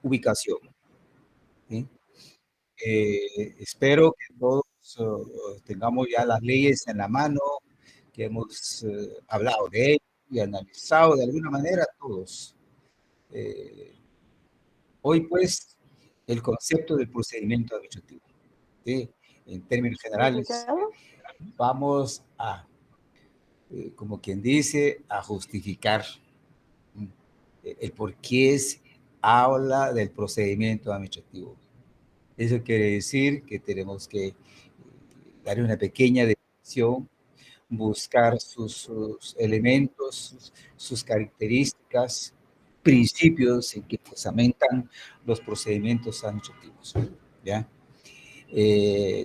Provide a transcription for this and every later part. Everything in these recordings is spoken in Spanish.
ubicación. ¿Sí? Espero que todos tengamos ya las leyes en la mano, que hemos hablado de ellas y analizado de alguna manera todos. Hoy, pues, el concepto del procedimiento administrativo. ¿Sí? En términos generales, vamos a, como quien dice, a justificar el por qué habla del procedimiento administrativo. Eso quiere decir que tenemos que dar una pequeña definición, buscar sus elementos, sus características, principios en que fundamentan los procedimientos administrativos. ¿Ya?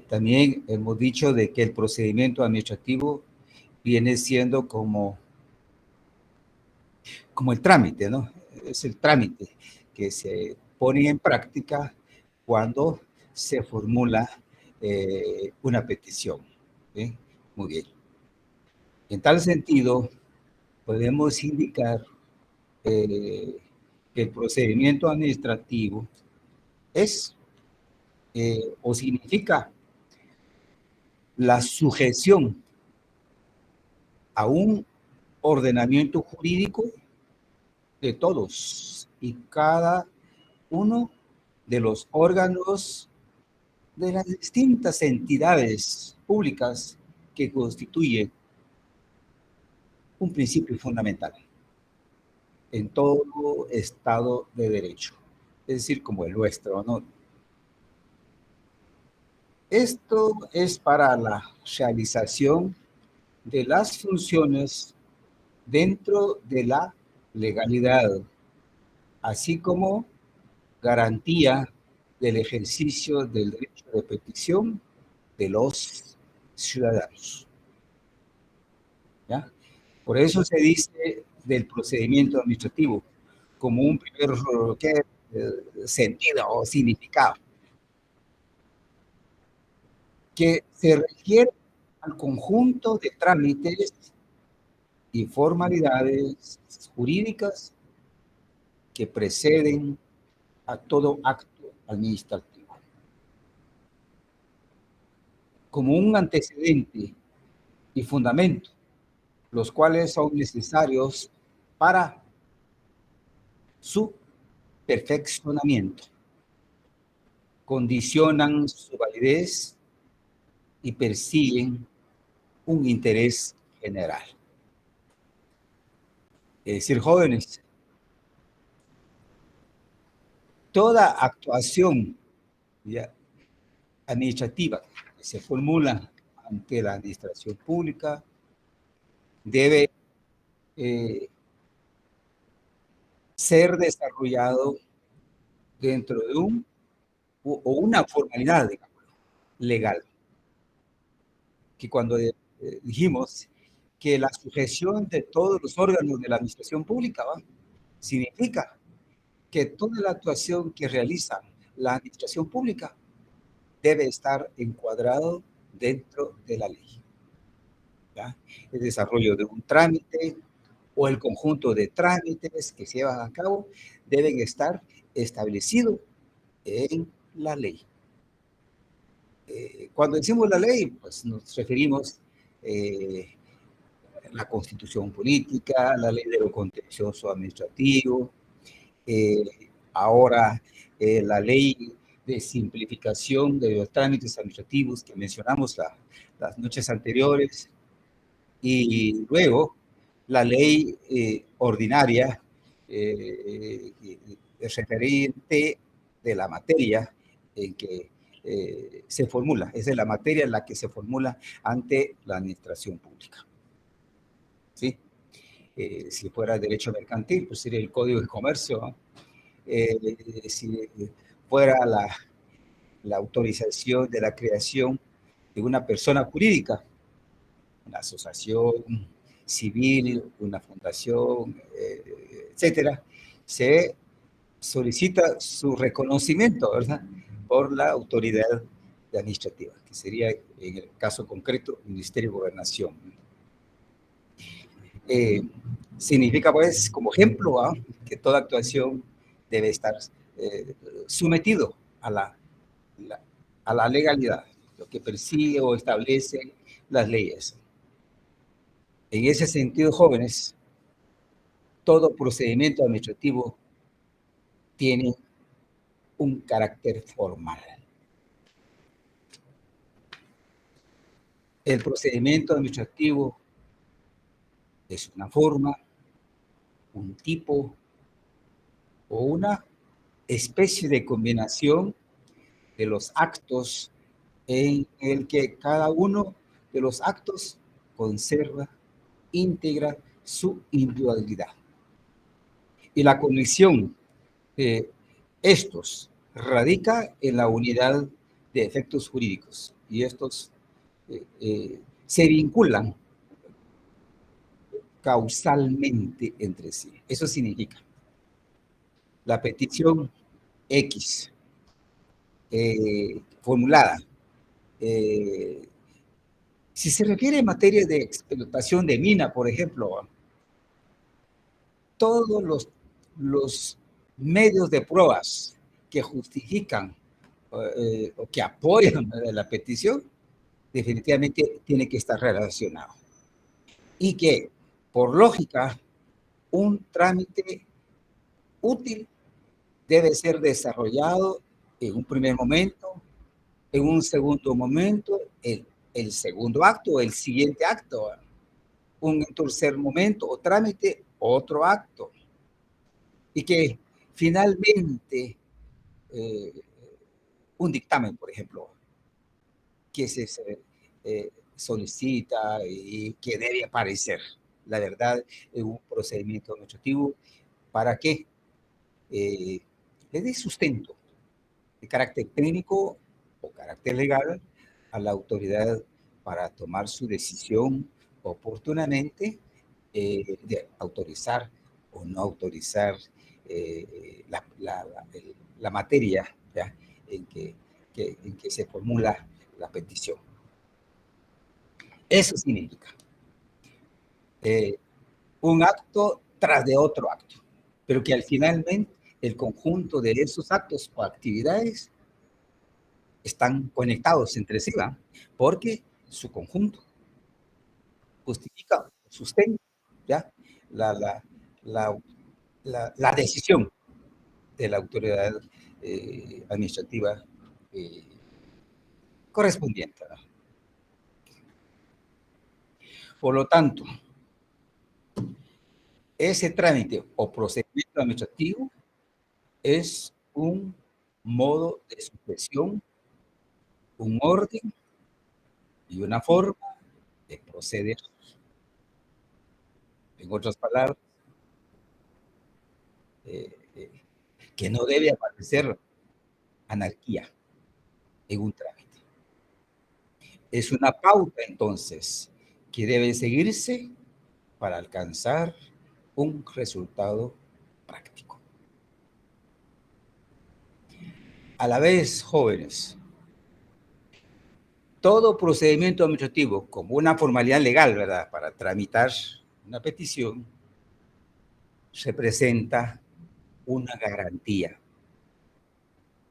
También hemos dicho de que el procedimiento administrativo viene siendo como el trámite, ¿no? Es el trámite que se pone en práctica cuando se formula una petición. ¿Sí? Muy bien. En tal sentido, podemos indicar que el procedimiento administrativo es o significa la sujeción a un ordenamiento jurídico de todos y cada uno de los órganos de las distintas entidades públicas que constituyen un principio fundamental en todo Estado de Derecho, es decir, como el nuestro, ¿no? Esto es para la realización de las funciones dentro de la legalidad, así como garantía del ejercicio del derecho de petición de los ciudadanos. ¿Ya? Por eso se dice del procedimiento administrativo como un primer sentido o significado, que se refiere al conjunto de trámites y formalidades jurídicas que preceden a todo acto administrativo. Como un antecedente y fundamento, los cuales son necesarios para su perfeccionamiento, condicionan su validez y persiguen un interés general. Es decir, jóvenes, toda actuación administrativa que se formula ante la administración pública debe ser desarrollado dentro de una formalidad, digamos, legal. Que cuando dijimos que la sujeción de todos los órganos de la administración pública significa que toda la actuación que realiza la administración pública debe estar encuadrado dentro de la ley. ¿Ya? El desarrollo de un trámite o el conjunto de trámites que se llevan a cabo deben estar establecidos en la ley. Cuando decimos la ley, pues nos referimos a la Constitución política, la ley de lo contencioso administrativo, ahora la ley de simplificación de los trámites administrativos que mencionamos las noches anteriores, y luego la ley ordinaria referente de la materia en que se formula, es de la materia en la que se formula ante la administración pública. ¿Sí? Si fuera derecho mercantil, pues sería el Código de Comercio, ¿no? Si fuera la autorización de la creación de una persona jurídica, una asociación civil, una fundación, etcétera, se solicita su reconocimiento, ¿verdad?, por la autoridad administrativa, que sería, en el caso concreto, el Ministerio de Gobernación. Significa, pues, como ejemplo, que toda actuación debe estar sometido a la legalidad, lo que persigue o establece las leyes. En ese sentido, jóvenes, todo procedimiento administrativo tiene un carácter formal. El procedimiento administrativo es una forma, un tipo o una especie de combinación de los actos en el que cada uno de los actos conserva íntegra su individualidad. Y la conexión de estos radica en la unidad de efectos jurídicos y estos se vinculan causalmente entre sí. Eso significa la petición X formulada. Si se refiere en materia de explotación de mina, por ejemplo, todos los medios de pruebas que justifican o que apoyan la petición, definitivamente tiene que estar relacionado. Y que, por lógica, un trámite útil debe ser desarrollado en un primer momento, en un segundo momento, el segundo acto, el siguiente acto, un tercer momento o trámite, otro acto. Y que finalmente un dictamen, por ejemplo, que se solicita y que debe aparecer, la verdad, en un procedimiento administrativo para que le dé sustento de carácter técnico o carácter legal a la autoridad para tomar su decisión oportunamente de autorizar o no autorizar la materia, ¿ya? En que se formula la petición. Eso significa un acto tras de otro acto, pero que al finalmente el conjunto de esos actos o actividades están conectados entre sí, ¿va? Porque su conjunto justifica, sustenta, ¿ya? La, la, la, la decisión de la autoridad administrativa correspondiente, ¿va? Por lo tanto, ese trámite o procedimiento administrativo es un modo de sucesión, un orden y una forma de proceder. En otras palabras, que no debe aparecer anarquía en un trámite. Es una pauta, entonces, que debe seguirse para alcanzar un resultado práctico. A la vez, jóvenes, todo procedimiento administrativo como una formalidad legal, ¿verdad?, para tramitar una petición, representa una garantía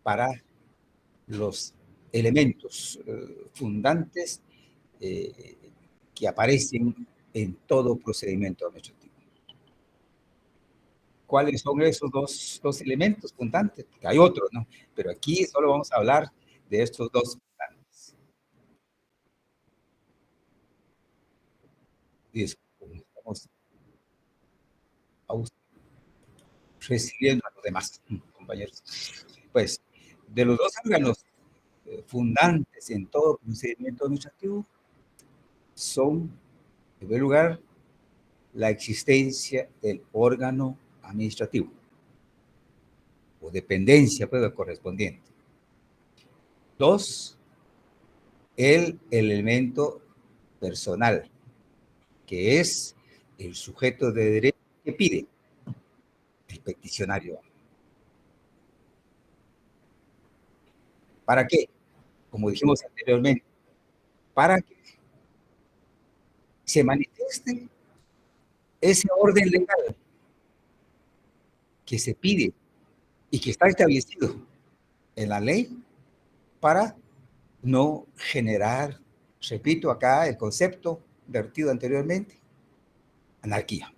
para los elementos fundantes que aparecen en todo procedimiento administrativo. ¿Cuáles son esos dos elementos fundantes? Porque hay otros, ¿no? Pero aquí solo vamos a hablar de estos dos fundantes. Y estamos recibiendo a los demás compañeros. Pues, de los dos órganos fundantes en todo procedimiento administrativo son, en primer lugar, la existencia del órgano administrativo o dependencia, pues, correspondiente. Dos, el elemento personal, que es el sujeto de derecho que pide, el peticionario. ¿Para qué? Como dijimos anteriormente, para que se manifieste ese orden legal que se pide y que está establecido en la ley para no generar, repito acá el concepto vertido anteriormente, anarquía,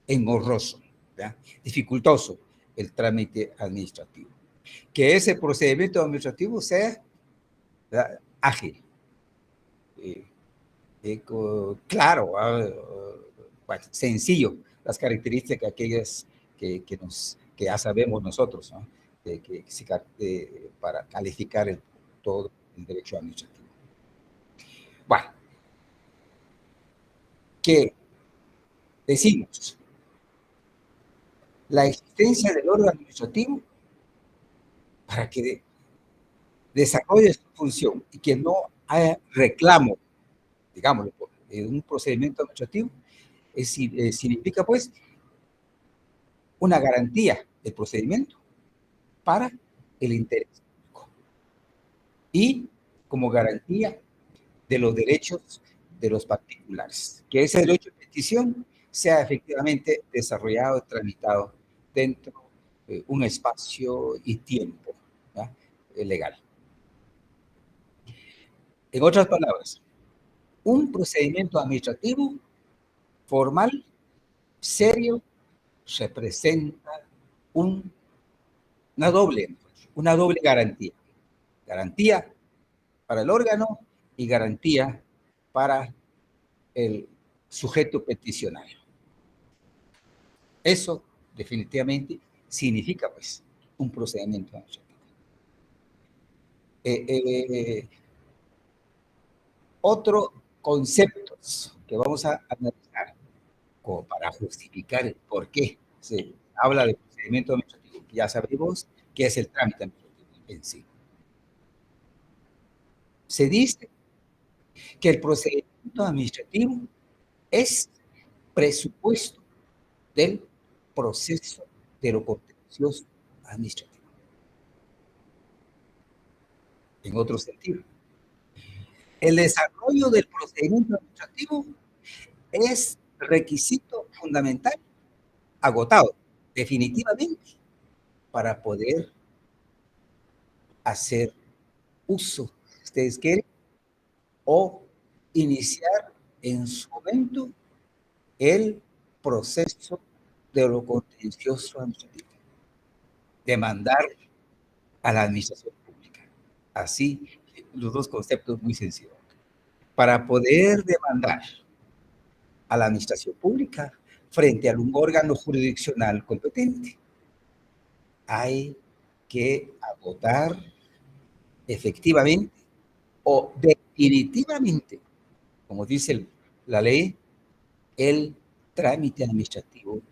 engorroso, ¿ya? Dificultoso el trámite administrativo. Que ese procedimiento administrativo sea, ¿verdad?, ágil, eh, claro, bueno, sencillo, las características aquellas que ya sabemos nosotros, ¿no?, para calificar todo el derecho administrativo. Bueno, que decimos, la existencia del órgano administrativo para que desarrolle su función y que no haya reclamo, digámoslo, de un procedimiento administrativo, significa pues una garantía del procedimiento para el interés público y como garantía de los derechos de los particulares, que ese derecho de petición sea efectivamente desarrollado y tramitado dentro de un espacio y tiempo, ¿ya?, legal. En otras palabras, un procedimiento administrativo formal, serio, representa un, una doble garantía. Garantía para el órgano y garantía para el sujeto peticionario. Eso definitivamente significa pues un procedimiento administrativo. Otros conceptos que vamos a analizar como para justificar el por qué se habla de procedimiento administrativo. Ya sabemos qué es el trámite administrativo en sí. Se dice que el procedimiento administrativo es presupuesto del proceso de lo contencioso administrativo. En otro sentido, el desarrollo del procedimiento administrativo es requisito fundamental, agotado definitivamente, para poder hacer uso, si ustedes quieren, o iniciar en su momento el proceso de lo contencioso administrativo, demandar a la administración pública. Así, los dos conceptos muy sencillos. Para poder demandar a la administración pública frente a un órgano jurisdiccional competente, hay que agotar efectivamente o definitivamente, como dice la ley, el trámite administrativo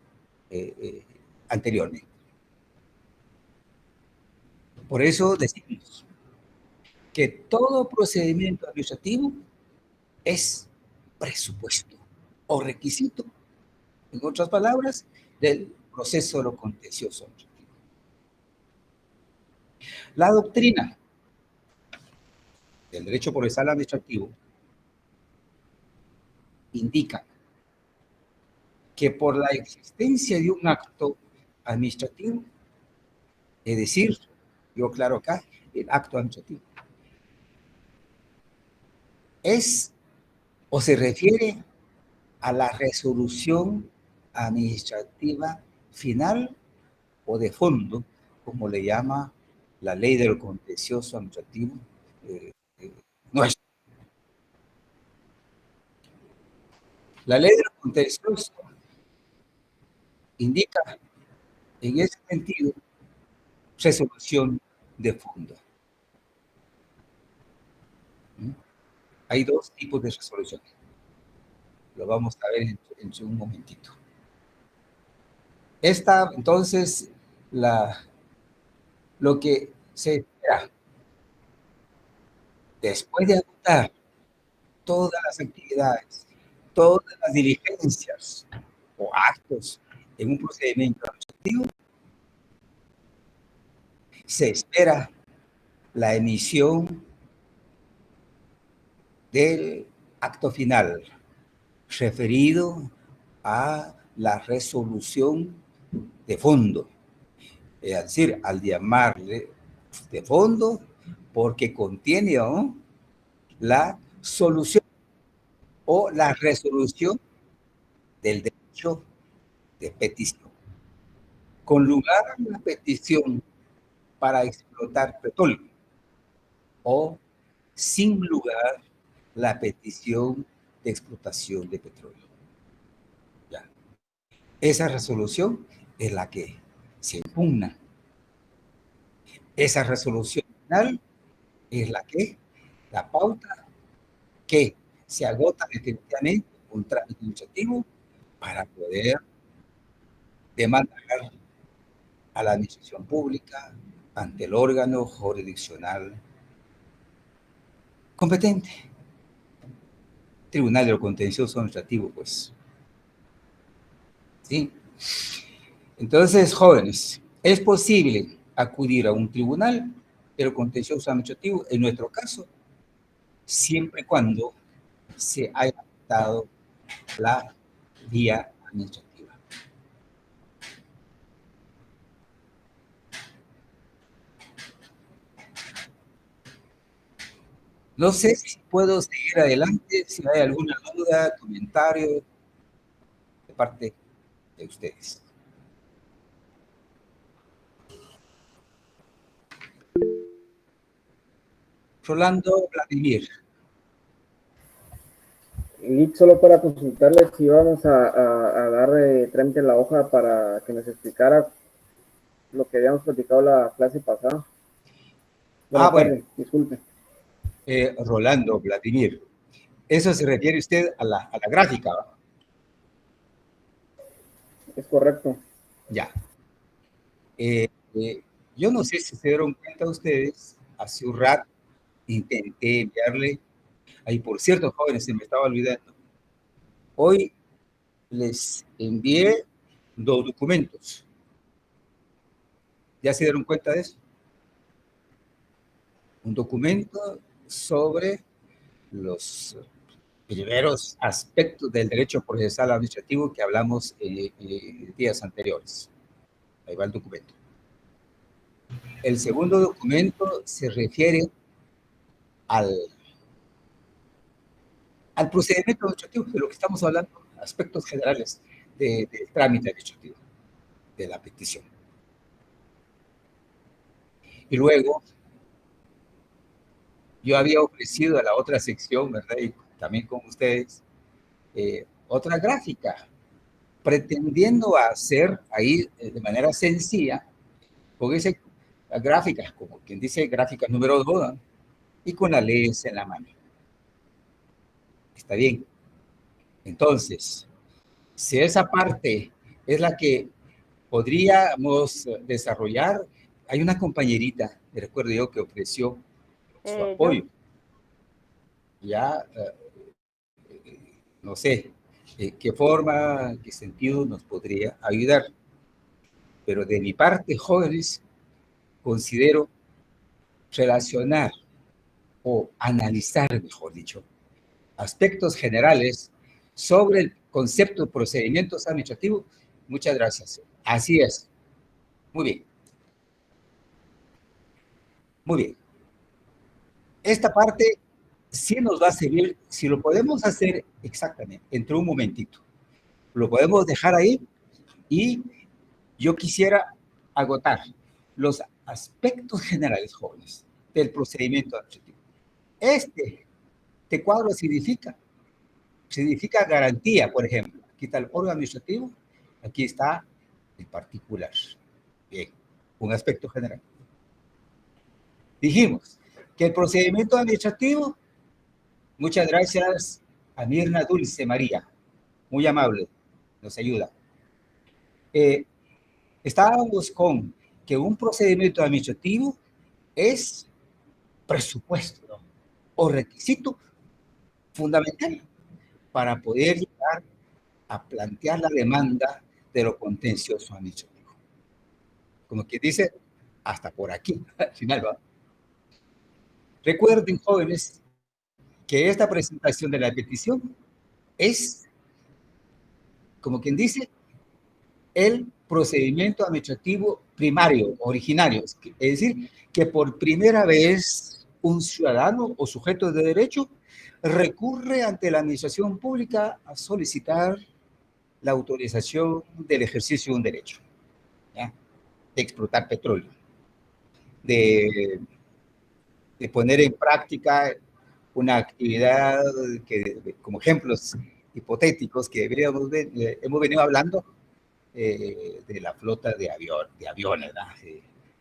anteriormente. Por eso decimos que todo procedimiento administrativo es presupuesto o requisito, en otras palabras, del proceso de lo contencioso administrativo. La doctrina del derecho procesal administrativo indica que por la existencia de un acto administrativo, es decir, yo claro acá, el acto administrativo, es o se refiere a la resolución administrativa final o de fondo, como le llama la ley del contencioso administrativo nuestra. La ley del contencioso indica en ese sentido resolución de fondo. Hay dos tipos de resolución. Lo vamos a ver en un momentito. Esta, entonces, lo que se espera después de agotar todas las actividades, todas las diligencias o actos en un procedimiento administrativo, se espera la emisión del acto final referido a la resolución de fondo, Es decir, al llamarle de fondo, porque contiene, ¿no?, la solución o la resolución del derecho de petición. Con lugar a una petición para explotar petróleo o sin lugar la petición de explotación de petróleo. Ya. Esa resolución es la que se impugna. Esa resolución final es la pauta que se agota definitivamente un trámite administrativo para poder demandar a la administración pública ante el órgano jurisdiccional competente. Tribunal de lo Contencioso Administrativo, pues. ¿Sí? Entonces, jóvenes, es posible acudir a un tribunal de lo contencioso administrativo, en nuestro caso, siempre y cuando se haya adoptado la vía administrativa. No sé si puedo seguir adelante, si hay alguna duda, comentario de parte de ustedes. Rolando Vladimir. Y solo para consultarle si íbamos a dar trámite en la hoja para que nos explicara lo que habíamos platicado la clase pasada. Buenas tardes, disculpe. Rolando Vladimir. Eso se refiere usted a la gráfica, ¿va? Es correcto. Ya. Yo no sé si se dieron cuenta ustedes, hace un rato intenté enviarle, ahí por cierto, jóvenes, se me estaba olvidando, hoy les envié 2 documentos. ¿Ya se dieron cuenta de eso? Un documento sobre los primeros aspectos del derecho procesal administrativo que hablamos días anteriores. Ahí va el documento. El segundo documento se refiere al procedimiento administrativo, de lo que estamos hablando, aspectos generales del trámite administrativo, de la petición. Y luego, yo había ofrecido a la otra sección, ¿verdad? Y también con ustedes, otra gráfica, pretendiendo hacer ahí de manera sencilla, con esas gráficas, como quien dice, gráficas número 2, ¿no?, y con la leyes en la mano. Está bien. Entonces, si esa parte es la que podríamos desarrollar, hay una compañerita, me recuerdo yo, que ofreció su apoyo. Ya, no sé qué forma, qué sentido nos podría ayudar. Pero de mi parte, jóvenes, considero relacionar o analizar, mejor dicho, aspectos generales sobre el concepto de procedimientos administrativos. Muchas gracias. Así es. Muy bien. Muy bien. Esta parte sí nos va a servir, si lo podemos hacer exactamente, entre un momentito. Lo podemos dejar ahí y yo quisiera agotar los aspectos generales, jóvenes, del procedimiento administrativo. Este cuadro significa garantía, por ejemplo. Aquí está el órgano administrativo, aquí está el particular. Bien, un aspecto general. Dijimos que el procedimiento administrativo, muchas gracias a Mirna Dulce María, muy amable, nos ayuda. Estábamos con que un procedimiento administrativo es presupuesto, ¿no?, o requisito fundamental para poder llegar a plantear la demanda de lo contencioso administrativo. Como quien dice, hasta por aquí, al final va. Recuerden, jóvenes, que esta presentación de la petición es, como quien dice, el procedimiento administrativo primario, originario. Es decir, que por primera vez un ciudadano o sujeto de derecho recurre ante la administración pública a solicitar la autorización del ejercicio de un derecho, ¿ya? De explotar petróleo, de poner en práctica una actividad que, como ejemplos hipotéticos que hemos venido hablando, de la flota de aviones, ¿verdad?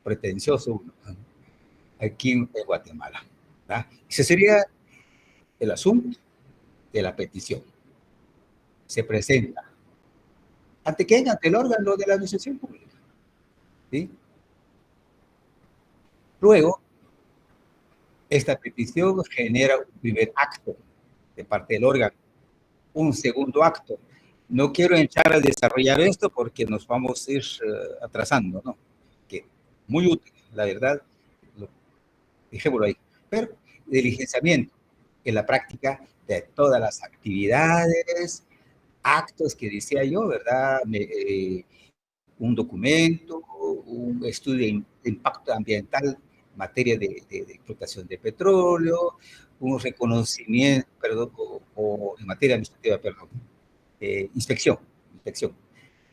Pretencioso aquí en Guatemala, ¿verdad? Ese sería el asunto de la petición. Se presenta. ¿Ante quién? Ante el órgano de la administración pública, ¿sí? Luego, esta petición genera un primer acto de parte del órgano, un segundo acto. No quiero entrar a desarrollar esto porque nos vamos a ir atrasando, ¿no? Que muy útil, la verdad, dejémoslo ahí. Pero diligenciamiento en la práctica de todas las actividades, actos que decía yo, ¿verdad? Un documento, un estudio de impacto ambiental en materia de explotación de petróleo, un reconocimiento, perdón, o en materia administrativa, perdón, inspección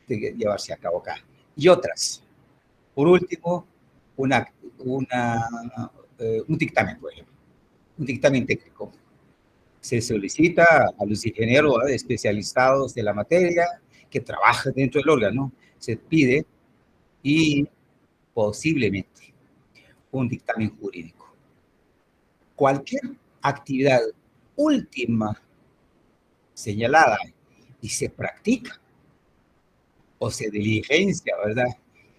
de llevarse a cabo acá. Y otras. Por último, un dictamen, por ejemplo, un dictamen técnico. Se solicita a los ingenieros especializados de la materia que trabajan dentro del órgano, se pide y posiblemente un dictamen jurídico. Cualquier actividad última señalada y se practica o se diligencia, ¿verdad?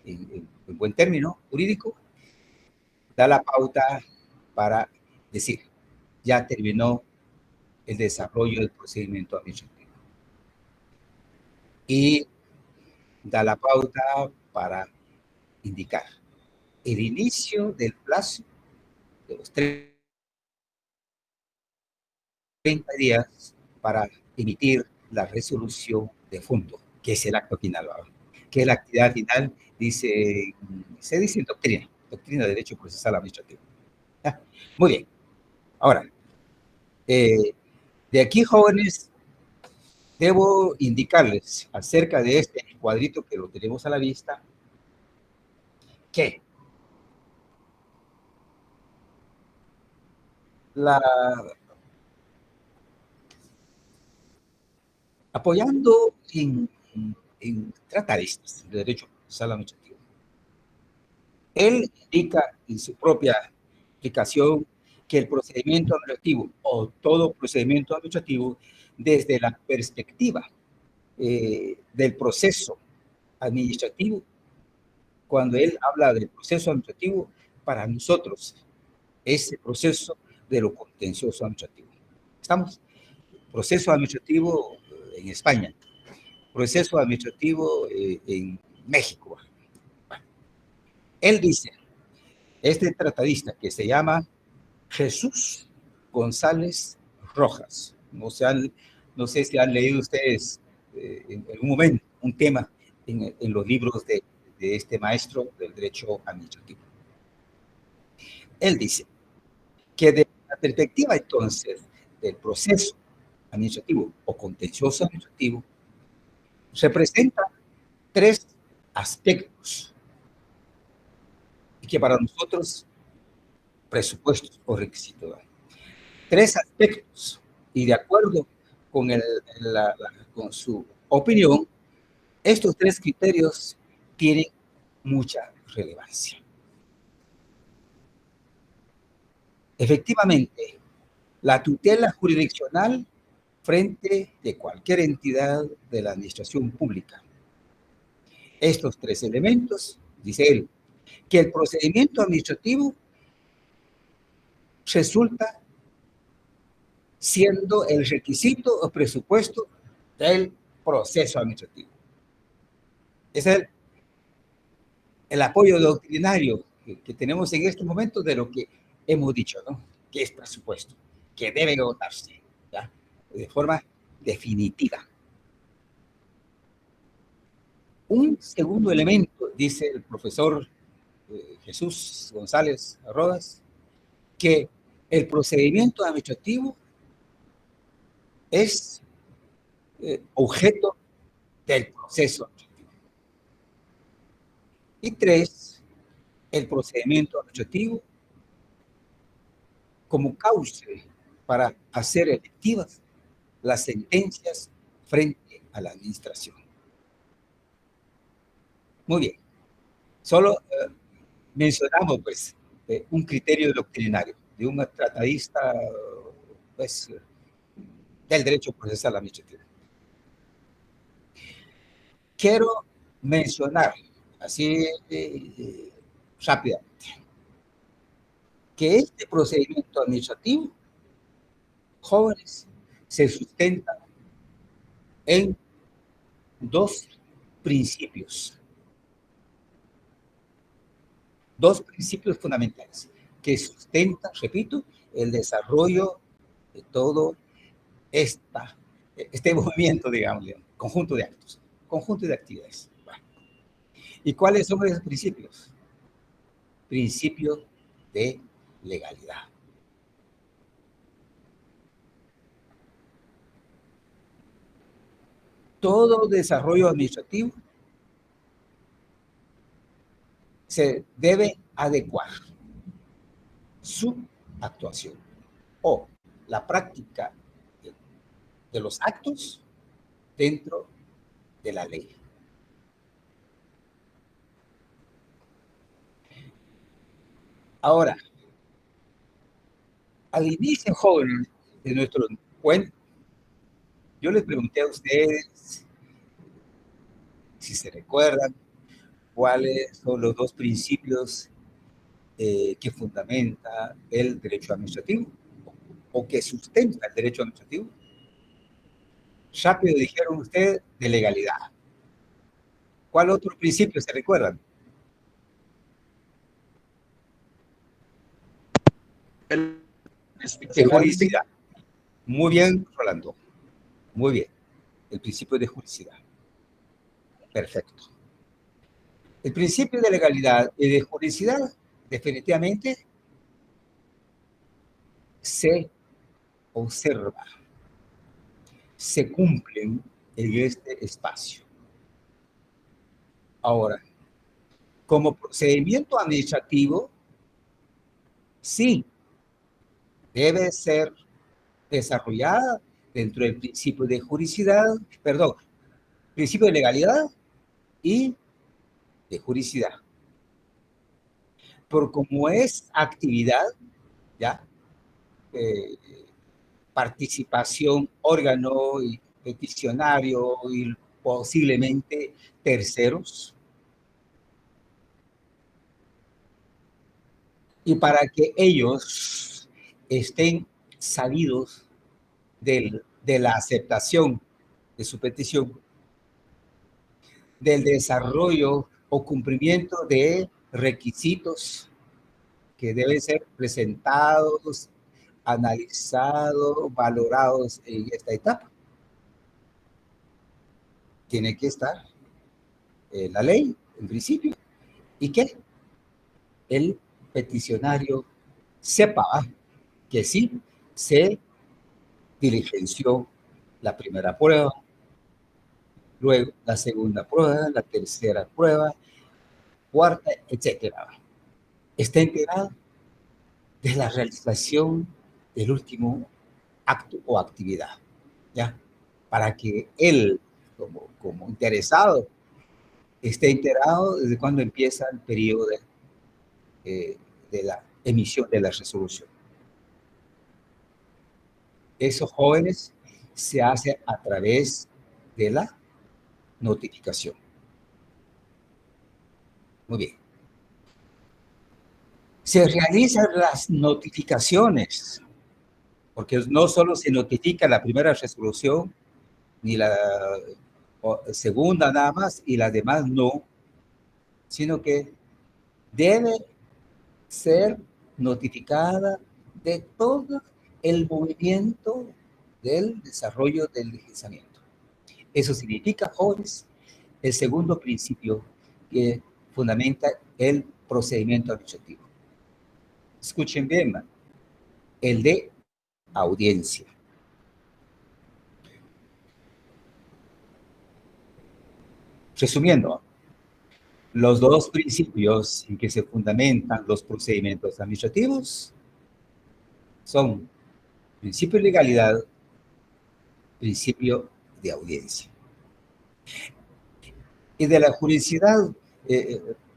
En buen término jurídico, da la pauta para decir, ya terminó el desarrollo del procedimiento administrativo. Y da la pauta para indicar el inicio del plazo de los 30 días para emitir la resolución de fondo, que es el acto final, ¿verdad? Que es la actividad final, se dice en doctrina de Derecho Procesal Administrativo. ¿Ya? Muy bien. Ahora, de aquí, jóvenes, debo indicarles acerca de este cuadrito que lo tenemos a la vista, que apoyando en tratadistas de derecho procesal administrativo, él indica en su propia explicación que el procedimiento administrativo o todo procedimiento administrativo desde la perspectiva del proceso administrativo, cuando él habla del proceso administrativo, para nosotros ese proceso de lo contencioso administrativo. ¿Estamos? Proceso administrativo en España, proceso administrativo en México. Bueno, él dice, este tratadista que se llama Jesús González Rojas, no sé si han leído ustedes en algún momento un tema en los libros de este maestro del derecho administrativo. Él dice que desde la perspectiva entonces del proceso administrativo o contencioso administrativo, se presentan tres aspectos y que para nosotros presupuestos o requisitos. Tres aspectos y de acuerdo con, con su opinión, estos tres criterios tienen mucha relevancia. Efectivamente, la tutela jurisdiccional frente de cualquier entidad de la administración pública. Estos tres elementos, dice él, que el procedimiento administrativo resulta siendo el requisito o presupuesto del proceso administrativo. Es el apoyo doctrinario que tenemos en este momento de lo que hemos dicho, ¿no? Que es presupuesto, que debe agotarse, ¿ya? De forma definitiva. Un segundo elemento, dice el profesor Jesús González Rodas, que el procedimiento administrativo es objeto del proceso administrativo. Y 3, el procedimiento administrativo como cauce para hacer efectivas las sentencias frente a la administración. Muy bien. Solo mencionamos, pues, un criterio doctrinario de un tratadista, pues, del derecho procesal administrativo. Quiero mencionar, así rápidamente, que este procedimiento administrativo, jóvenes, se sustenta en 2 principios. 2 principios fundamentales que sustentan, repito, el desarrollo de todo este movimiento, digamos, conjunto de actos, conjunto de actividades. Bueno. ¿Y cuáles son esos principios? Principio de legalidad. Todo desarrollo administrativo se debe adecuar su actuación o la práctica de los actos dentro de la ley. Ahora, al inicio, jóvenes, de nuestro cuento, yo les pregunté a ustedes, si se recuerdan, cuáles son los 2 principios que fundamenta el derecho administrativo o que sustenta el derecho administrativo. Rápido dijeron ustedes, de legalidad. ¿Cuál otro principio se recuerdan? De juridicidad. Muy bien, Rolando. Muy bien. El principio de juridicidad. Perfecto. El principio de legalidad y de juridicidad definitivamente se observa, se cumplen en este espacio. Ahora, como procedimiento administrativo, sí, debe ser desarrollada dentro del principio de juridicidad, perdón, principio de legalidad y de juridicidad. Por como es actividad, ¿ya? Participación, órgano y peticionario y posiblemente terceros. Y para que ellos estén sabidos de la aceptación de su petición, del desarrollo o cumplimiento de requisitos que deben ser presentados, analizados, valorados en esta etapa. Tiene que estar la ley, en principio, y que el peticionario sepa que sí se diligenció la primera prueba, luego la segunda prueba, la tercera prueba, cuarta, etcétera. Está enterado de la realización del último acto o actividad, ¿ya? Para que él, como interesado, esté enterado desde cuando empieza el periodo de la emisión de la resolución. Esos jóvenes se hace a través de la notificación. Muy bien. Se realizan las notificaciones, porque no solo se notifica la primera resolución, ni la segunda nada más, y las demás no, sino que debe ser notificada de todo el movimiento del desarrollo del legislamiento. Eso significa, jóvenes, el segundo principio que fundamenta el procedimiento administrativo. Escuchen bien, el de audiencia. Resumiendo, los dos principios en que se fundamentan los procedimientos administrativos son principio de legalidad, principio de audiencia. Y de la juridicidad,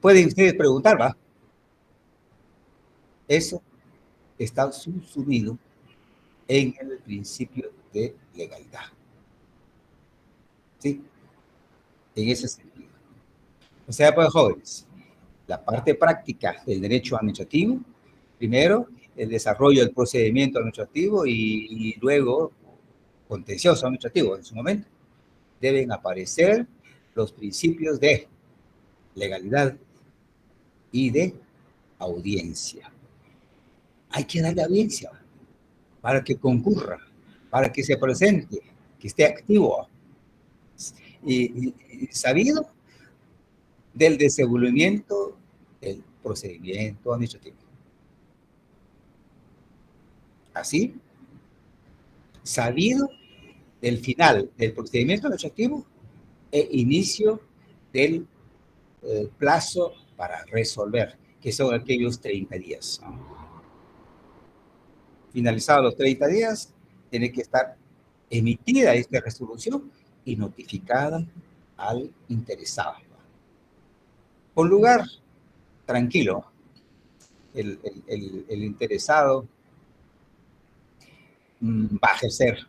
pueden ustedes preguntar, ¿va? Eso está subsumido en el principio de legalidad. ¿Sí? En ese sentido. O sea, pues, jóvenes, la parte práctica del derecho administrativo, primero, el desarrollo del procedimiento administrativo y luego, contencioso administrativo en su momento, deben aparecer los principios de legalidad y de audiencia. Hay que darle audiencia para que concurra, para que se presente, que esté activo y sabido del desenvolvimiento del procedimiento administrativo. Así, sabido del final del procedimiento administrativo e inicio del plazo para resolver, que son aquellos 30 días. Finalizados los 30 días, tiene que estar emitida esta resolución y notificada al interesado. Con lugar tranquilo, el interesado va a ejercer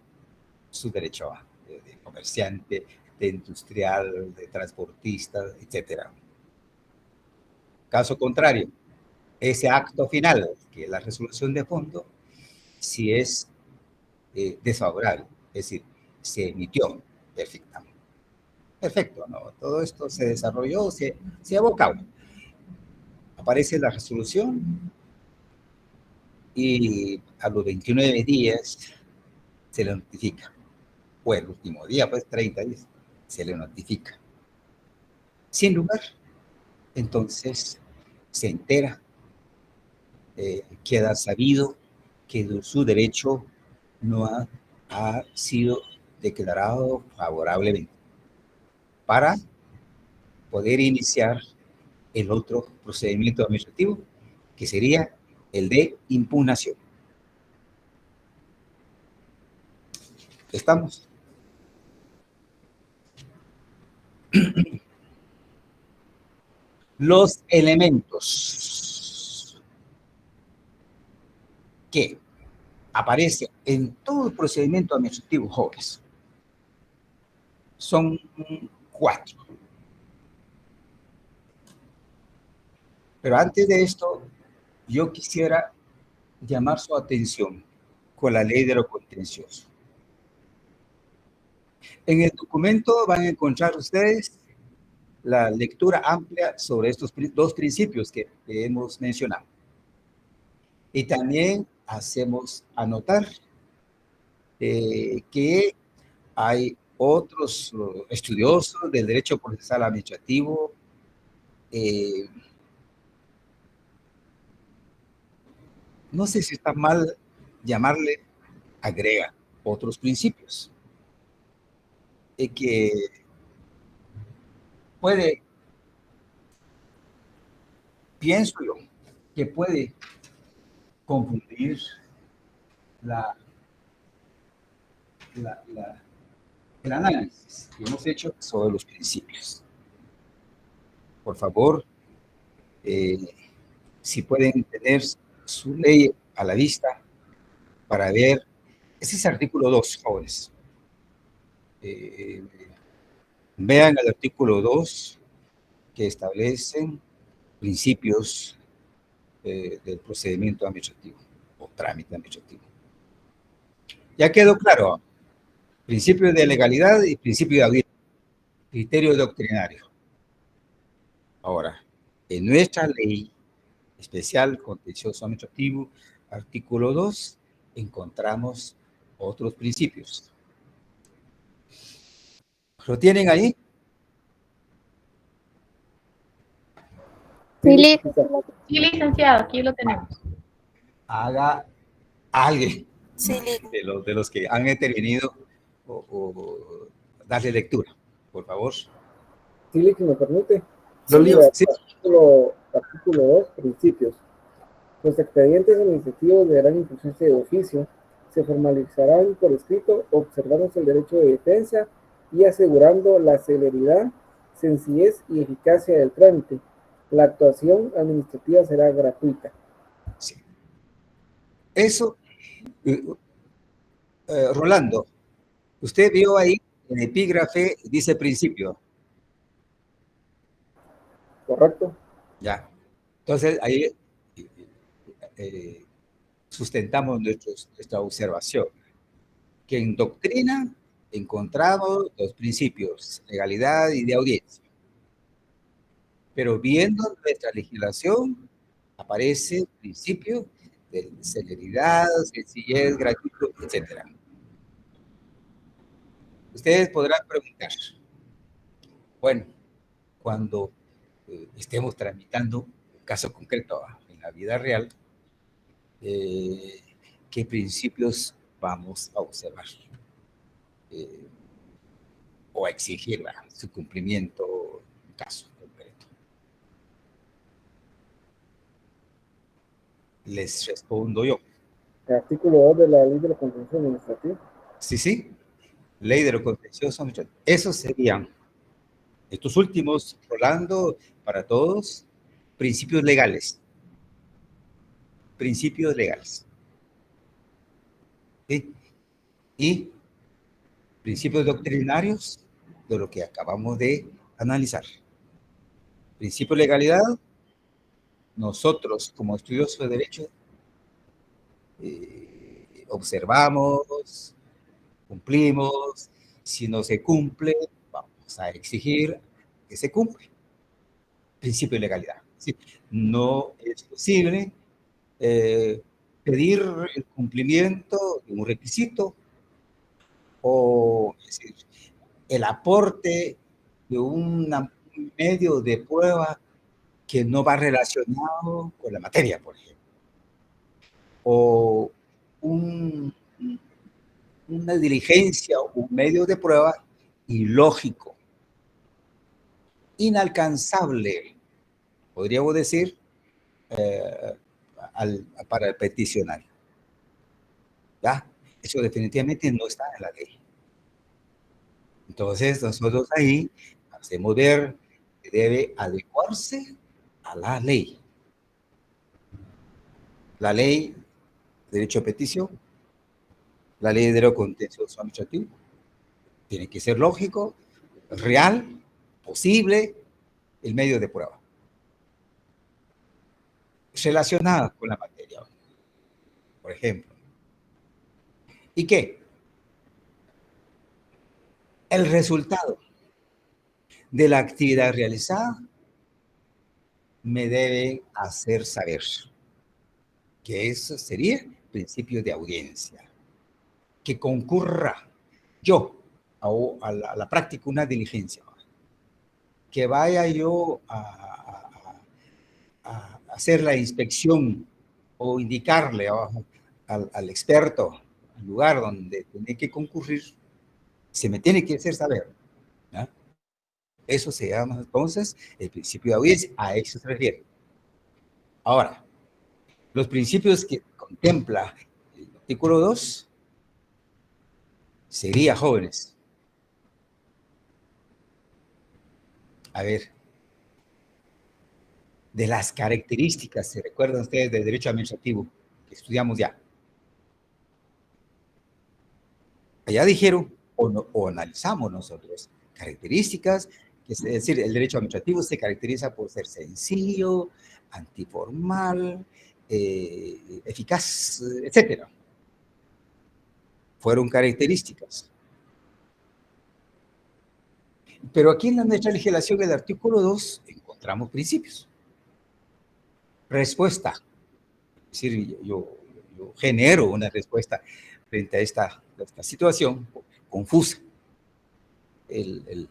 su derecho de comerciante, de industrial, de transportista, etc. Caso contrario, ese acto final, que es la resolución de fondo, si es desfavorable, es decir, se emitió el dictamen. Perfecto, ¿no? Todo esto se desarrolló, se llevó a cabo. Aparece la resolución y a los 29 días se le notifica. O el último día, pues 30 días, se le notifica. Sin lugar, entonces se entera, queda sabido que su derecho no ha sido declarado favorablemente para poder iniciar el otro procedimiento administrativo, que sería el de impugnación. ¿Estamos? Los elementos que aparecen en todo el procedimiento administrativo, jóvenes, son 4. Pero antes de esto, yo quisiera llamar su atención con la ley de lo contencioso. En el documento van a encontrar ustedes la lectura amplia sobre estos dos principios que hemos mencionado. Y también hacemos anotar que hay otros estudiosos del derecho procesal administrativo no sé si está mal llamarle, agrega otros principios que puede, pienso yo, que puede confundir el análisis que hemos hecho sobre los principios. Por favor, si pueden tener su ley a la vista para ver, ese es el artículo 2, jóvenes. Vean el artículo 2 que establecen principios del procedimiento administrativo o trámite administrativo. Ya quedó claro, principio de legalidad y principio de audiencia, criterio doctrinario. Ahora, en nuestra ley especial contencioso administrativo, artículo 2, encontramos otros principios. ¿Lo tienen ahí? Sí, licenciado, aquí lo tenemos. Haga alguien de los que han intervenido o darle lectura, por favor. Sí, si me permite. Sí. Artículo 2, principios. Los expedientes administrativos deberán introducirse de oficio, se formalizarán por escrito, observándose el derecho de defensa y asegurando la celeridad, sencillez y eficacia del trámite. La actuación administrativa será gratuita. Sí. Eso, Rolando, usted vio ahí en el epígrafe, dice principio. ¿Correcto? Ya. Entonces, ahí sustentamos nuestra observación, que en doctrina encontramos los principios, legalidad y de audiencia. Pero viendo nuestra legislación, aparece el principio de celeridad, sencillez, gratuito, etc. Ustedes podrán preguntar, bueno, cuando estemos tramitando un caso concreto en la vida real, ¿qué principios vamos a observar? O a exigir su cumplimiento en caso concreto. Les respondo yo. El artículo 2 de la Ley de lo Contencioso Administrativo. Sí. Ley de lo Contencioso Administrativo. Esos serían, estos últimos, Rolando, para todos, principios legales. Principios legales. ¿Sí? Y principios doctrinarios de lo que acabamos de analizar. Principio de legalidad, nosotros como estudiosos de derecho observamos, cumplimos, si no se cumple, vamos a exigir que se cumpla. Principio de legalidad. ¿Sí? No es posible pedir el cumplimiento de un requisito o es decir, el aporte de un medio de prueba que no va relacionado con la materia, por ejemplo. O una diligencia o un medio de prueba ilógico, inalcanzable, podríamos decir, para el peticionario. ¿Ya? Eso definitivamente no está en la ley. Entonces, nosotros ahí hacemos ver que debe adecuarse a la ley. La ley de derecho a petición, la ley de derecho contencioso administrativo. Tiene que ser lógico, real, posible, el medio de prueba. Relacionada con la materia, por ejemplo. ¿Y qué? El resultado de la actividad realizada me debe hacer saber que eso sería principio de audiencia. Que concurra yo a la práctica una diligencia. Que vaya yo a hacer la inspección o indicarle al experto al lugar donde tiene que concurrir, se me tiene que hacer saber. ¿Ya? Eso se llama entonces el principio de audiencia, a eso se refiere. Ahora, los principios que contempla el artículo 2 sería, jóvenes, a ver, de las características, ¿se recuerdan ustedes del derecho administrativo que estudiamos ya? Allá dijeron, o analizamos nosotros, características, es decir, el derecho administrativo se caracteriza por ser sencillo, antiformal, eficaz, etc. Fueron características. Pero aquí en nuestra legislación, del artículo 2, encontramos principios. Respuesta. Es decir, yo genero una respuesta frente a esta situación confusa. El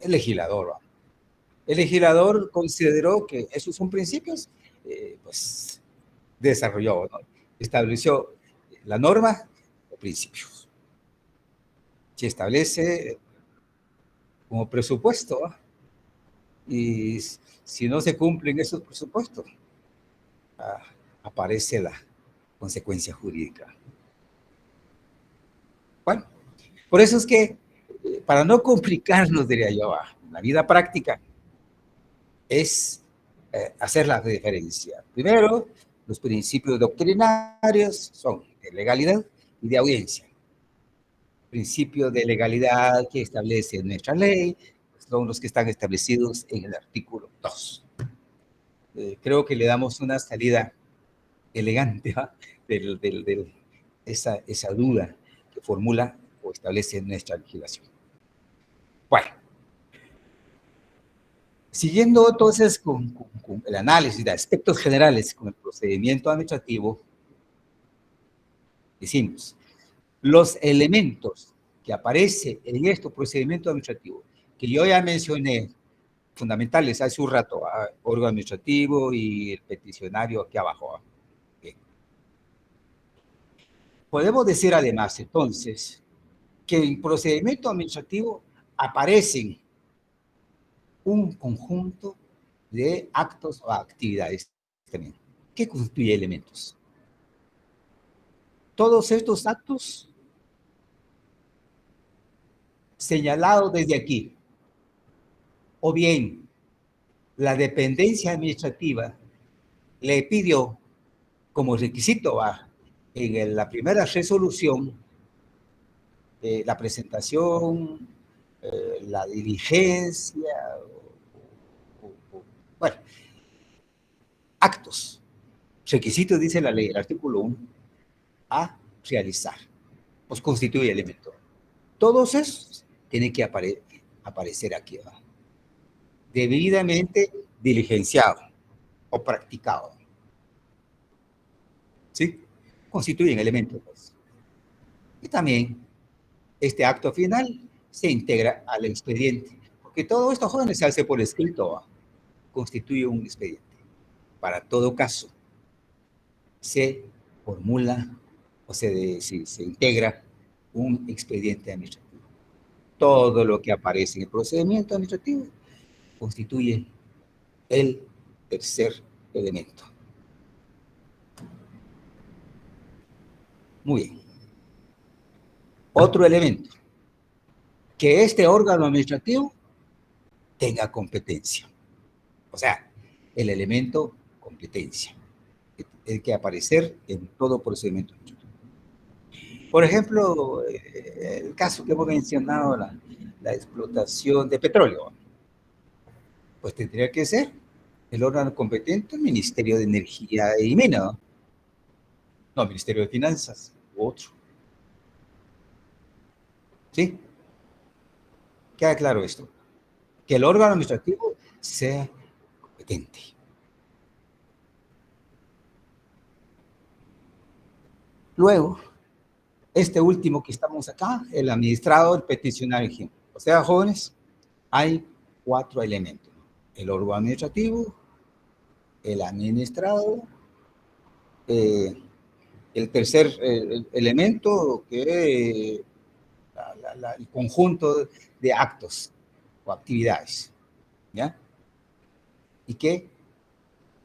legislador el legislador consideró que esos son principios, pues desarrolló, ¿no? Estableció la norma o principios. Se establece como presupuesto, ¿no? Y si no se cumplen esos presupuestos, aparece la consecuencia jurídica. Bueno, por eso es que, para no complicarnos, diría yo, la vida práctica, es hacer la diferencia. Primero, los principios doctrinarios son de legalidad y de audiencia. Principios de legalidad que establece nuestra ley son los que están establecidos en el artículo 2. Creo que le damos una salida elegante de esa duda que formula o establece nuestra legislación. Bueno, siguiendo entonces con el análisis de aspectos generales con el procedimiento administrativo, decimos, los elementos que aparecen en este procedimiento administrativo, que yo ya mencioné, fundamentales hace un rato, órgano administrativo y el peticionario aquí abajo. Bien. Podemos decir además, entonces, que en procedimiento administrativo aparecen un conjunto de actos o actividades también, que constituye elementos. Todos estos actos señalados desde aquí, o bien la dependencia administrativa le pidió como requisito en la primera resolución la presentación, la diligencia, bueno, actos, requisitos, dice la ley, el artículo 1, a realizar, pues constituye elemento. Todos esos tienen que aparecer aquí, ¿verdad? Debidamente diligenciado o practicado. ¿Sí? Constituyen elementos. Pues. Y también este acto final se integra al expediente, porque todo esto, jóvenes, se hace por escrito, ¿verdad? Constituye un expediente. Para todo caso, se formula o se integra un expediente administrativo. Todo lo que aparece en el procedimiento administrativo constituye el tercer elemento. Muy bien. Otro elemento, que este órgano administrativo tenga competencia. O sea, el elemento competencia. Tiene que aparecer en todo procedimiento administrativo. Por ejemplo, el caso que hemos mencionado, la explotación de petróleo, pues tendría que ser el órgano competente, el Ministerio de Energía y Minas, no, Ministerio de Finanzas, u otro. ¿Sí? Queda claro esto. Que el órgano administrativo sea competente. Luego, este último que estamos acá, el administrado, el peticionario. O sea, jóvenes, hay 4 elementos. El órgano administrativo, el administrado, el tercer elemento, que el conjunto de actos o actividades, ¿ya? Y que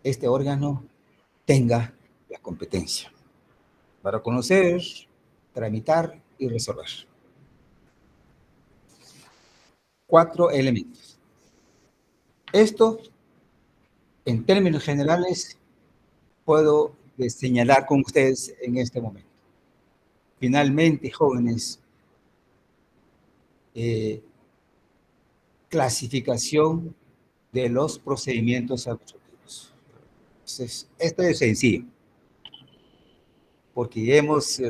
este órgano tenga la competencia para conocer, tramitar y resolver. 4 elementos. Esto, en términos generales, puedo señalar con ustedes en este momento. Finalmente, jóvenes, clasificación de los procedimientos administrativos. Entonces, esto es sencillo, porque ya hemos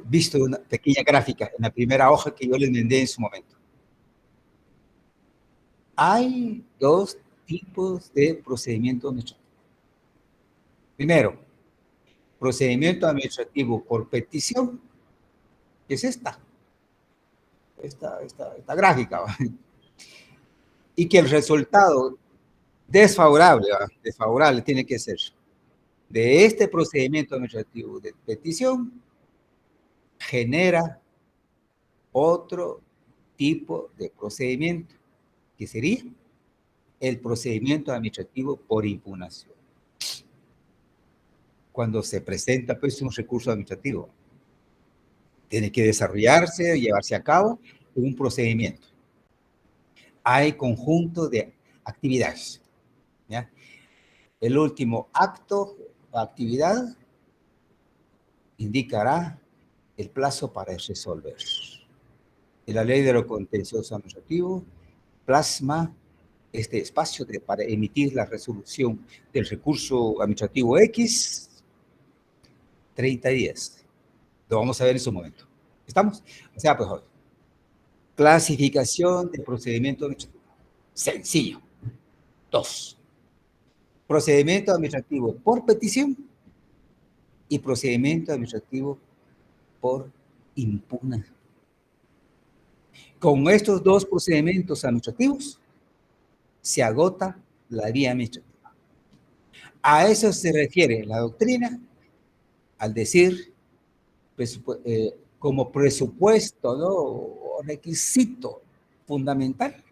visto una pequeña gráfica en la primera hoja que yo les mandé en su momento. Hay 2 tipos de procedimiento administrativo. Primero, procedimiento administrativo por petición, que es esta gráfica. y que el resultado desfavorable tiene que ser de este procedimiento administrativo de petición, genera otro tipo de procedimiento, que sería el procedimiento administrativo por impugnación. Cuando se presenta pues un recurso administrativo, tiene que desarrollarse, llevarse a cabo un procedimiento. Hay conjunto de actividades, ¿ya? El último acto o actividad indicará el plazo para resolver. Y la ley de lo contencioso administrativo plasma este espacio para emitir la resolución del recurso administrativo X, 30 días. Lo vamos a ver en su momento. ¿Estamos? O sea, pues, clasificación de procedimiento administrativo. Sencillo. 2. Procedimiento administrativo por petición y procedimiento administrativo por impugnación. Con estos dos procedimientos administrativos se agota la vía administrativa. A eso se refiere la doctrina al decir como presupuesto, ¿no? O requisito fundamental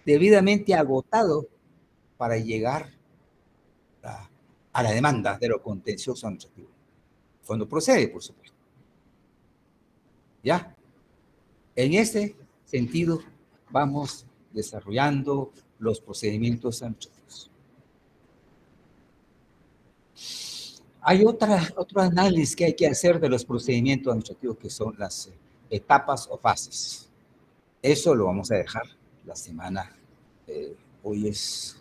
debidamente agotado para llegar a la demanda de lo contencioso administrativo. Cuando procede, por supuesto. ¿Ya? En ese sentido, vamos desarrollando los procedimientos administrativos. Hay otro análisis que hay que hacer de los procedimientos administrativos, que son las etapas o fases. Eso lo vamos a dejar la semana. Hoy es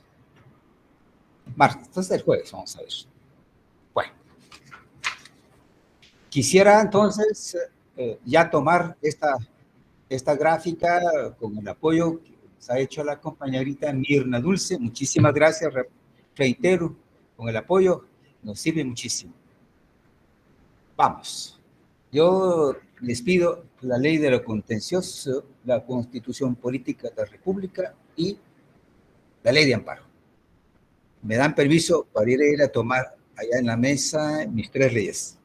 martes, entonces el jueves vamos a ver. Bueno, quisiera entonces ya tomar esta gráfica con el apoyo que nos ha hecho la compañerita Mirna Dulce. Muchísimas gracias, reitero, con el apoyo nos sirve muchísimo. Vamos. Yo les pido la ley de lo contencioso, la Constitución Política de la República y la ley de amparo. Me dan permiso para ir a tomar allá en la mesa mis 3 leyes.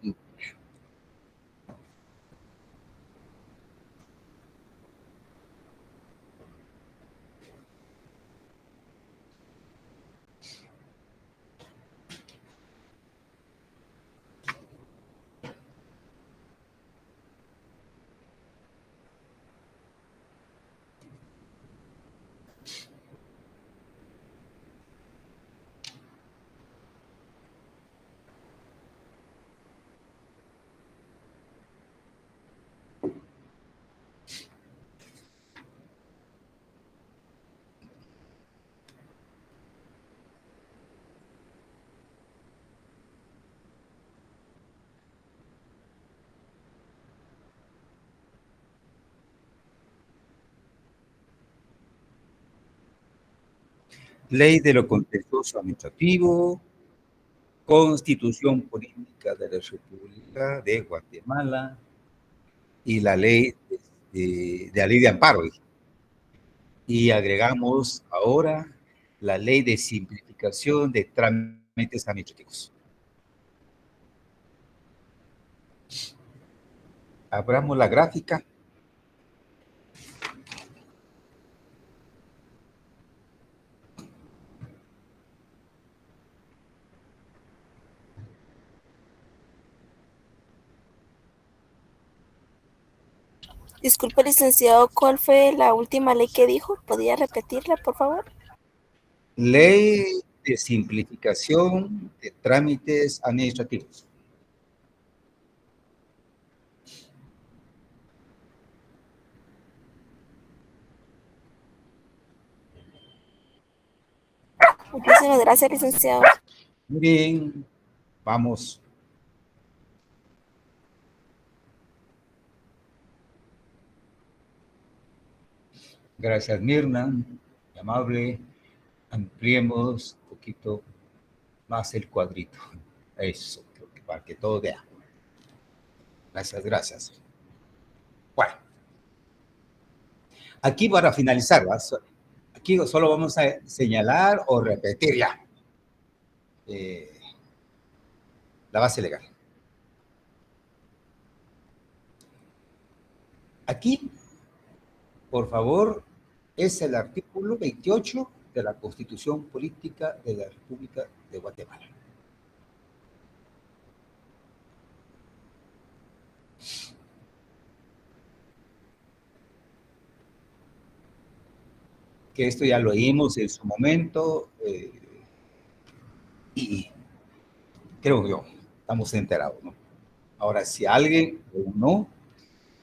Ley de lo contencioso administrativo, Constitución Política de la República de Guatemala y la ley de la ley de amparo. Y agregamos ahora la ley de simplificación de trámites administrativos. Abramos la gráfica. Disculpe, licenciado, ¿cuál fue la última ley que dijo? ¿Podría repetirla, por favor? Ley de simplificación de trámites administrativos. Muchísimas gracias, licenciado. Muy bien, vamos. Gracias, Mirna, muy amable. Ampliemos un poquito más el cuadrito. Eso, para que todo vea. Gracias, gracias. Bueno. Aquí para finalizar, Aquí solo vamos a señalar o repetir ya la base legal. Aquí, por favor, es el artículo 28 de la Constitución Política de la República de Guatemala. Que esto ya lo oímos en su momento y creo yo, estamos enterados, ¿no? Ahora, si alguien o no,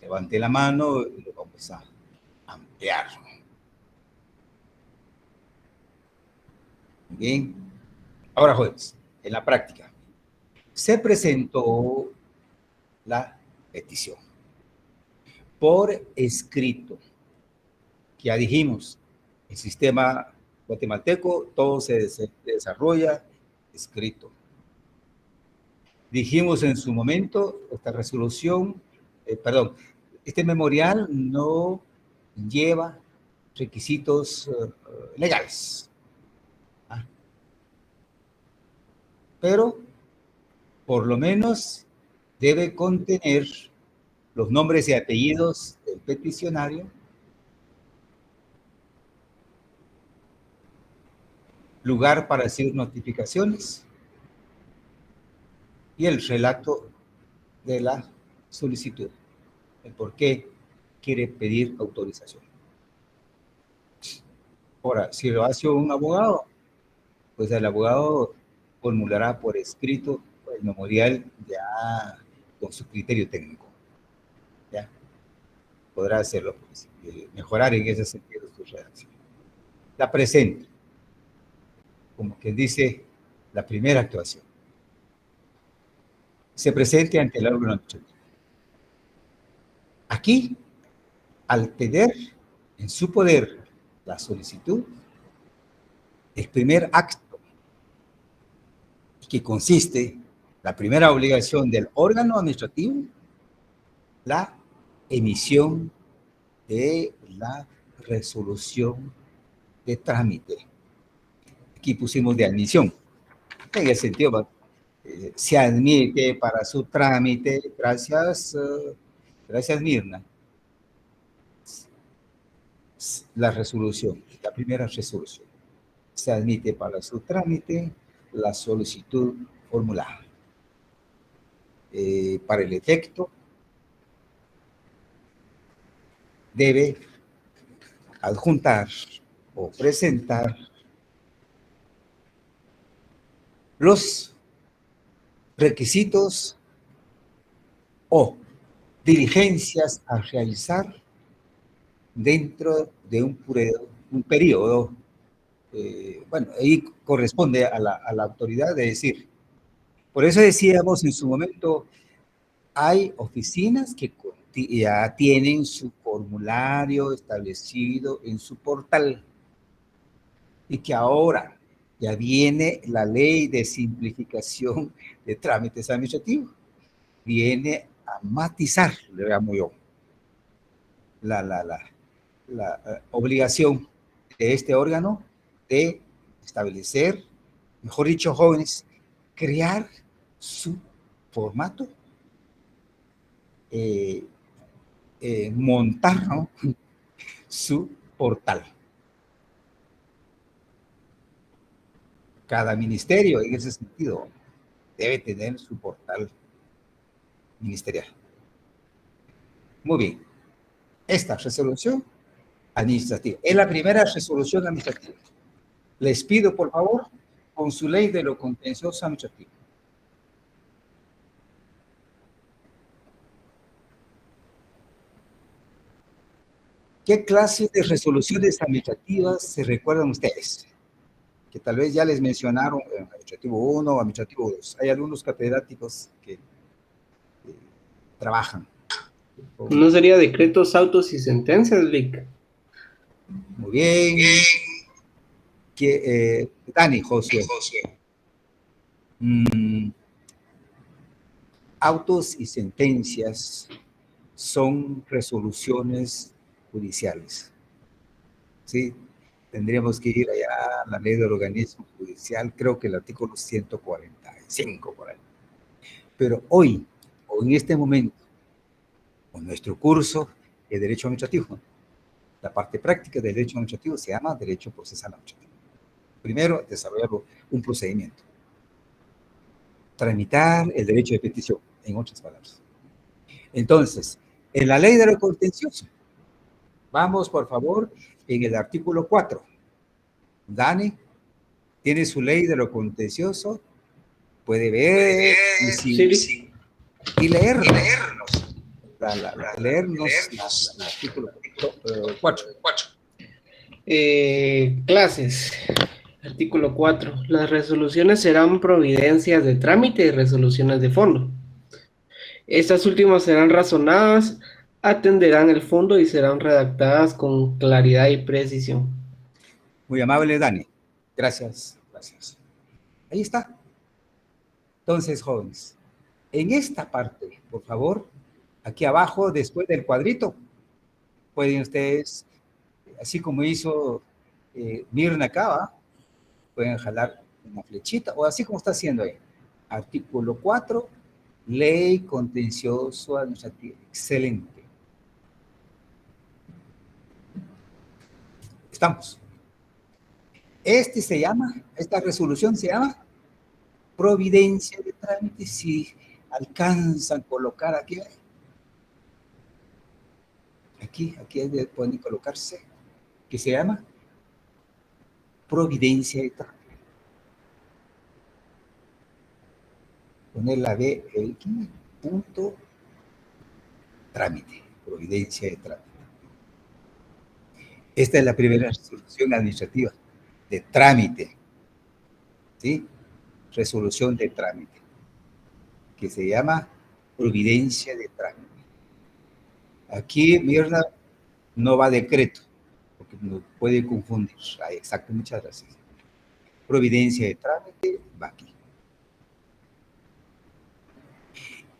levante la mano y lo vamos a ampliar. Bien. Ahora, jueves, en la práctica, se presentó la petición por escrito. Ya dijimos, el sistema guatemalteco, todo se desarrolla escrito. Dijimos en su momento, esta resolución, este memorial no lleva requisitos legales. Pero, por lo menos, debe contener los nombres y apellidos del peticionario, lugar para hacer notificaciones y el relato de la solicitud, el por qué quiere pedir autorización. Ahora, si lo hace un abogado, pues el abogado formulará por escrito el memorial ya con su criterio técnico. ¿Ya? Podrá hacerlo, pues, mejorar en ese sentido su redacción. La presente, como que dice la primera actuación. Se presente ante el órgano administrativo. Aquí, al tener en su poder la solicitud, el primer acto que consiste, la primera obligación del órgano administrativo, la emisión de la resolución de trámite. Aquí pusimos de admisión, en el sentido, se admite para su trámite, gracias Mirna, la resolución, la primera resolución. Se admite para su trámite la solicitud formulada. Para el efecto, debe adjuntar o presentar los requisitos o diligencias a realizar dentro de un periodo. Bueno, ahí corresponde a la autoridad de decir. Por eso decíamos en su momento, hay oficinas que ya tienen su formulario establecido en su portal y que ahora ya viene la ley de simplificación de trámites administrativos. Viene a matizar, le llamo yo, la obligación de este órgano de establecer, mejor dicho, jóvenes, crear su formato, montar, ¿no?, su portal. Cada ministerio, en ese sentido, debe tener su portal ministerial. Muy bien. Esta resolución administrativa es la primera resolución administrativa. Les pido, por favor, con su ley de lo contencioso administrativo. ¿Qué clase de resoluciones administrativas se recuerdan ustedes? Que tal vez ya les mencionaron en administrativo 1 o administrativo 2. Hay algunos catedráticos que trabajan. ¿No sería decretos, autos y sentencias, Vic? Muy bien. Dani, Josué. Autos y sentencias son resoluciones judiciales. ¿Sí? Tendríamos que ir allá a la ley del organismo judicial, creo que el artículo 145 por ahí. Pero hoy, o en este momento, con nuestro curso de Derecho Administrativo, la parte práctica del Derecho Administrativo se llama Derecho Procesal Administrativo. Primero, desarrollar un procedimiento. Tramitar el derecho de petición, en otras palabras. Entonces, en la ley de lo contencioso, vamos, por favor, en el artículo 4. Dani, tiene su ley de lo contencioso, puede ver y leernos. Leernos el artículo 4. Clases. Artículo 4. Las resoluciones serán providencias de trámite y resoluciones de fondo. Estas últimas serán razonadas, atenderán el fondo y serán redactadas con claridad y precisión. Muy amable, Dani. Gracias, gracias. Ahí está. Entonces, jóvenes, en esta parte, por favor, aquí abajo, después del cuadrito, pueden ustedes, así como hizo Mirna acá, pueden jalar una flechita, o así como está haciendo ahí. Artículo 4, ley contencioso administrativo. Excelente. Estamos. Esta resolución se llama providencia de trámite. Si alcanzan a colocar aquí pueden colocarse, que se llama providencia de trámite. Poner la B aquí, punto, trámite, providencia de trámite. Esta es la primera resolución administrativa de trámite, ¿sí? Resolución de trámite, que se llama providencia de trámite. Aquí, Mirna, no va decreto, porque nos puede confundir. Exacto, muchas gracias. Providencia de trámite va aquí.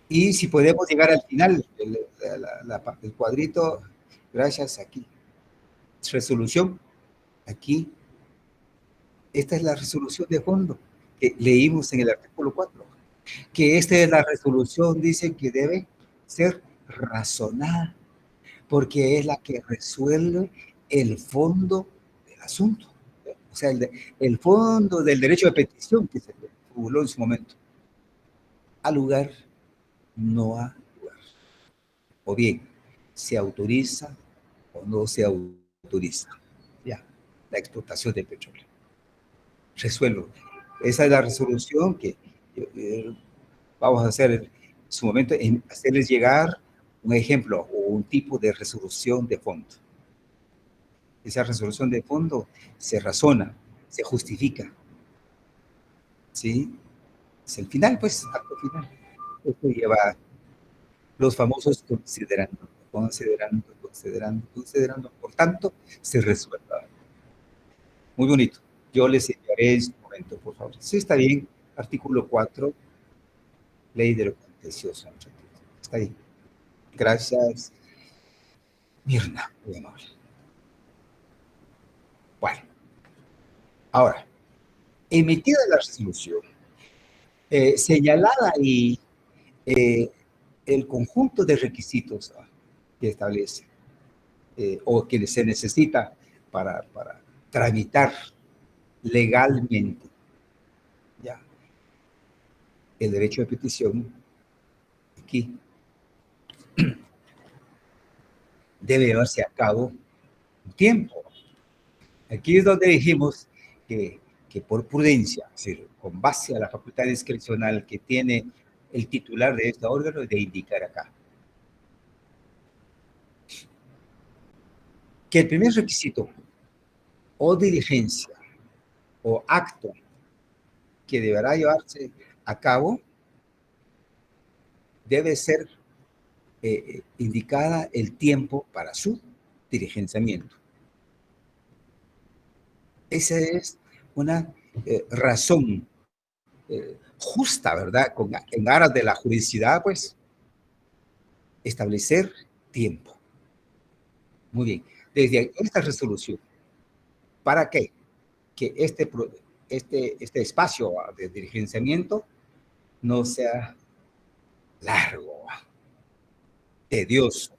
Y si podemos llegar al final, el cuadrito, gracias, aquí. Resolución, aquí. Esta es la resolución de fondo que leímos en el artículo 4. Que esta es la resolución, dice que debe ser razonada, porque es la que resuelve el fondo del asunto. O sea, el fondo del derecho de petición que se formuló en su momento. A lugar, no a lugar. O bien, se autoriza o no se autoriza. Ya, la explotación de petróleo. Resuelvo. Esa es la resolución que vamos a hacer en su momento, en hacerles llegar un ejemplo o un tipo de resolución de fondo. Esa resolución de fondo se razona, se justifica. ¿Sí? Es el final, pues, acto final. Esto lleva los famosos considerando. Por tanto, se resuelva. Muy bonito. Yo les enviaré en su momento, por favor. Sí, está bien. Artículo 4, ley de lo contencioso. Está bien. Gracias, Mirna. Muy amable. Bueno. Ahora, emitida la resolución, señalada ahí el conjunto de requisitos que establece o que se necesita para tramitar legalmente ya el derecho de petición, aquí debe llevarse a cabo un tiempo. Aquí es donde dijimos que por prudencia, es decir, con base a la facultad discrecional que tiene el titular de este órgano, de indicar acá que el primer requisito o diligencia o acto que deberá llevarse a cabo debe ser indicada el tiempo para su diligenciamiento. Esa es una razón justa, ¿verdad? En aras de la juridicidad, pues, establecer tiempo. Muy bien. Desde esta resolución, ¿Para qué? Que este espacio de diligenciamiento no sea largo, tedioso,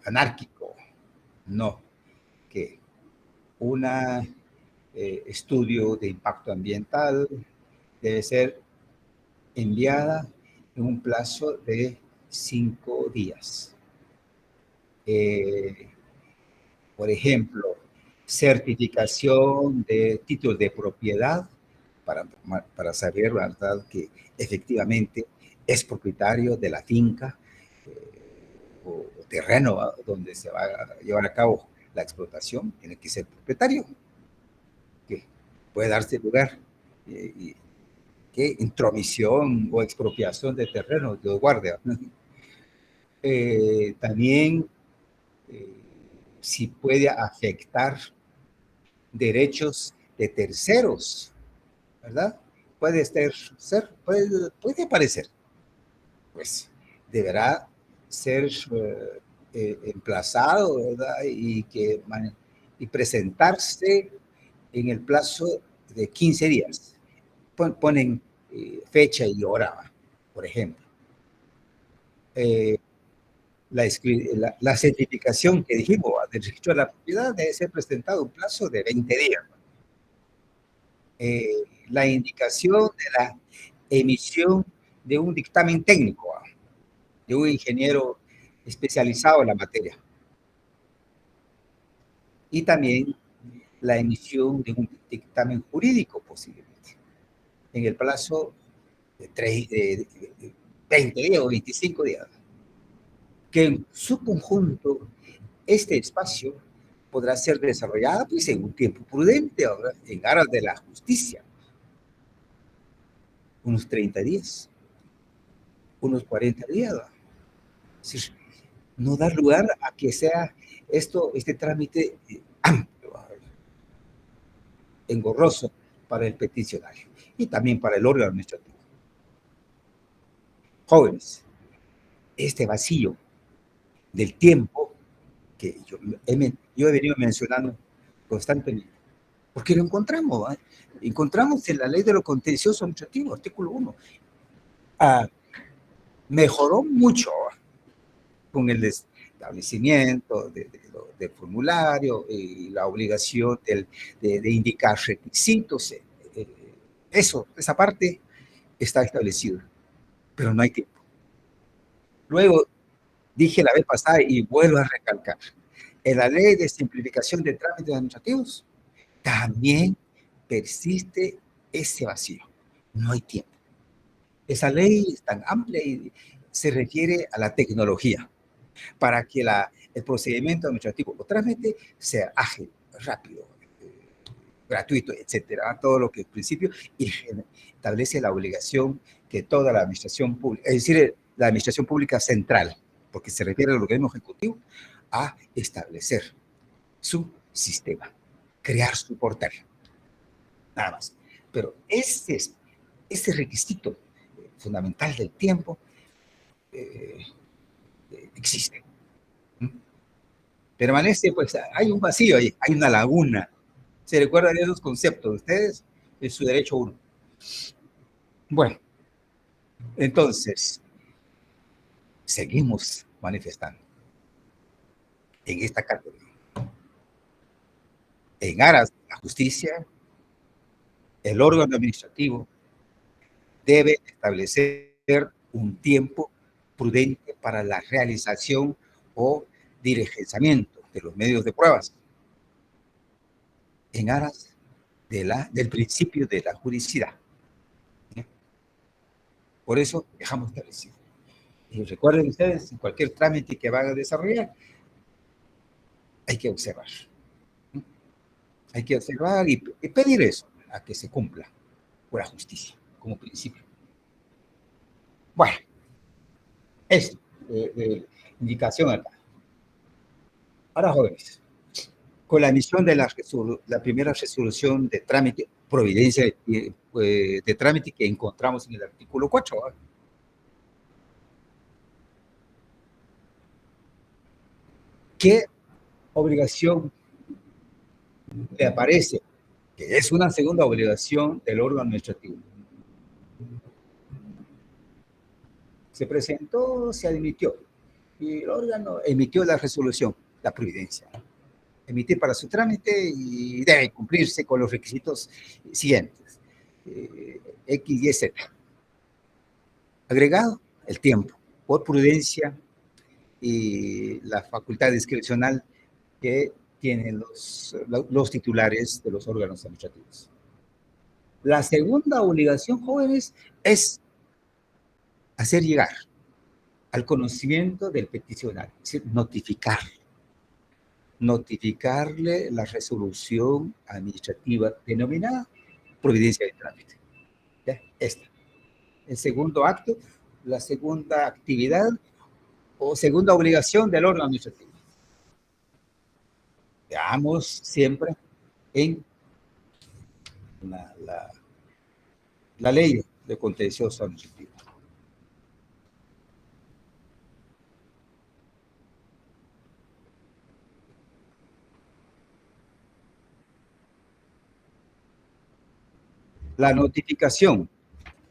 anárquico. No, que un estudio de impacto ambiental debe ser enviada en un plazo de 5 días. Por ejemplo, certificación de títulos de propiedad para saber, ¿verdad?, que efectivamente es propietario de la finca o terreno, ¿verdad?, donde se va a llevar a cabo la explotación. Tiene que ser propietario, que puede darse lugar que intromisión o expropiación de terreno, Dios guarde. También si puede afectar derechos de terceros, ¿verdad? Puede aparecer, pues deberá ser emplazado, ¿verdad? Y presentarse en el plazo de 15 días. Ponen fecha y hora, por ejemplo. La certificación que dijimos del registro de la propiedad debe ser presentado en un plazo de 20 días. La indicación de la emisión de un dictamen técnico de un ingeniero especializado en la materia. Y también la emisión de un dictamen jurídico posiblemente, en el plazo de 20 días o 25 días. Que en su conjunto este espacio podrá ser desarrollado pues, en un tiempo prudente, ahora, en aras de la justicia. Unos 30 días, unos 40 días. Es decir, no dar lugar a que sea este trámite amplio, engorroso para el peticionario y también para el órgano administrativo. Jóvenes, este vacío del tiempo que yo he venido mencionando constantemente, porque lo encontramos, ¿eh? Encontramos en la ley de lo contencioso administrativo, artículo 1. Mejoró mucho con el establecimiento del formulario y la obligación de indicar requisitos. Esa parte está establecida, pero no hay tiempo. Luego, dije la vez pasada y vuelvo a recalcar, en la ley de simplificación de trámites administrativos también persiste ese vacío. No hay tiempo. Esa ley es tan amplia y se refiere a la tecnología para que el procedimiento administrativo o trámite sea ágil, rápido, gratuito, etcétera, todo lo que es principio, y establece la obligación que toda la administración pública, es decir, la administración pública central, porque se refiere al organismo ejecutivo, a establecer su sistema, crear su portal, nada más. Pero ese requisito fundamental del tiempo existe. Permanece, pues hay un vacío ahí, hay una laguna. ¿Se recuerdan de esos conceptos de ustedes? Es su derecho 1. Bueno, entonces, seguimos manifestando en esta categoría. En aras de la justicia, el órgano administrativo debe establecer un tiempo prudente para la realización o diligenciamiento de los medios de pruebas en aras del principio de la juridicidad. Por eso dejamos establecido. Y recuerden ustedes, en cualquier trámite que van a desarrollar, hay que observar. Hay que observar y pedir eso, a que se cumpla por la justicia, como principio. Bueno, eso, indicación acá. Ahora, jóvenes, con la emisión de la primera resolución de trámite, providencia de trámite que encontramos en el artículo 4, ¿verdad? ¿Qué obligación le aparece que es una segunda obligación del órgano administrativo. Se presentó, se admitió, y el órgano emitió la resolución, la providencia. Emitir para su trámite y debe cumplirse con los requisitos siguientes. X, Y, Z. Agregado, el tiempo, por prudencia y la facultad discrecional que tienen los titulares de los órganos administrativos. La segunda obligación, jóvenes, es hacer llegar al conocimiento del peticionario, es decir, notificarle la resolución administrativa denominada providencia de trámite. ¿Ya? Esta. El segundo acto, la segunda actividad o segunda obligación del órgano administrativo. Veamos siempre en la ley de contencioso administrativo. La notificación,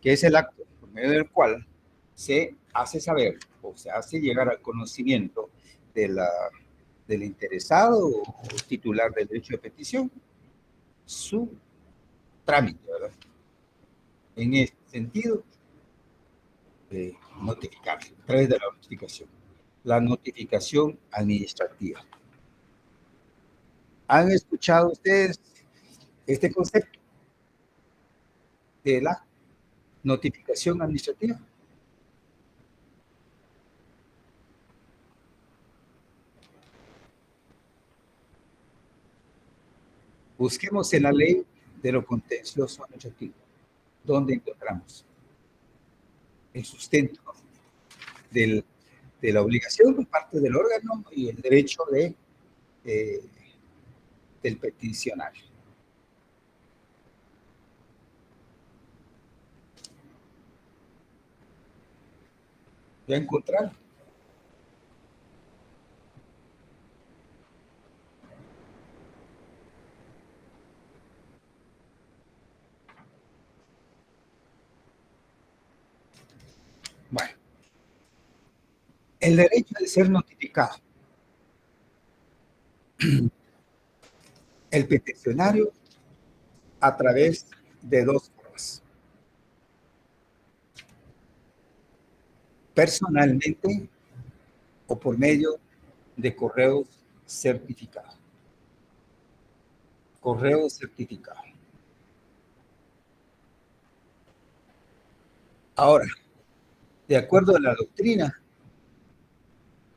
que es el acto por medio del cual se hace saber o se hace llegar al conocimiento del interesado o titular del derecho de petición su trámite, ¿verdad? En este sentido, notificarse a través de la notificación. La notificación administrativa. ¿Han escuchado ustedes este concepto de la notificación administrativa? Busquemos en la ley de lo contencioso administrativo, donde encontramos el sustento de la obligación por parte del órgano y el derecho del peticionario. ¿Ya encontraron? Bueno, el derecho de ser notificado. El peticionario a través de dos formas. Personalmente o por medio de correo certificado. Correo certificado. Ahora, de acuerdo a la doctrina,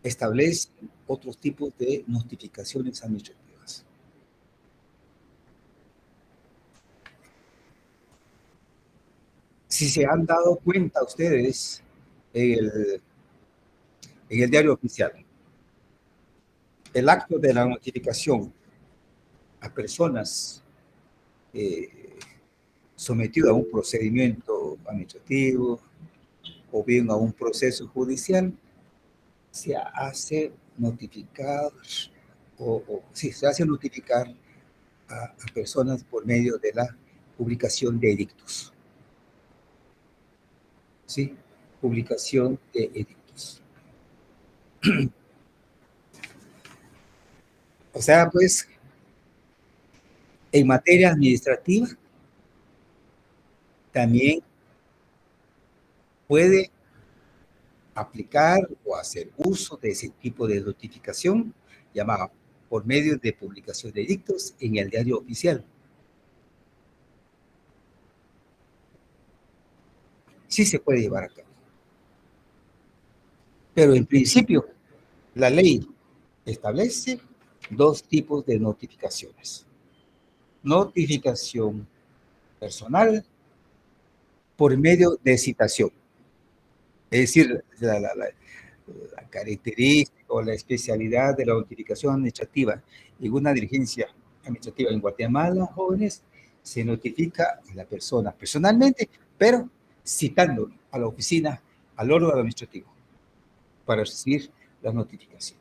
establece otros tipos de notificaciones administrativas. Si se han dado cuenta ustedes en el diario oficial, el acto de la notificación a personas sometidas a un procedimiento administrativo o bien a un proceso judicial, se hace notificar se hace notificar a personas por medio de la publicación de edictos. ¿Sí? Publicación de edictos. O sea, pues, en materia administrativa, también puede aplicar o hacer uso de ese tipo de notificación llamada por medio de publicación de edictos en el diario oficial. Sí se puede llevar a cabo. Pero en principio, la ley establece dos tipos de notificaciones. Notificación personal por medio de citación. Es decir, la característica o la especialidad de la notificación administrativa en una diligencia administrativa en Guatemala, jóvenes, se notifica a la persona personalmente, pero citando a la oficina, al órgano administrativo, para recibir la notificación.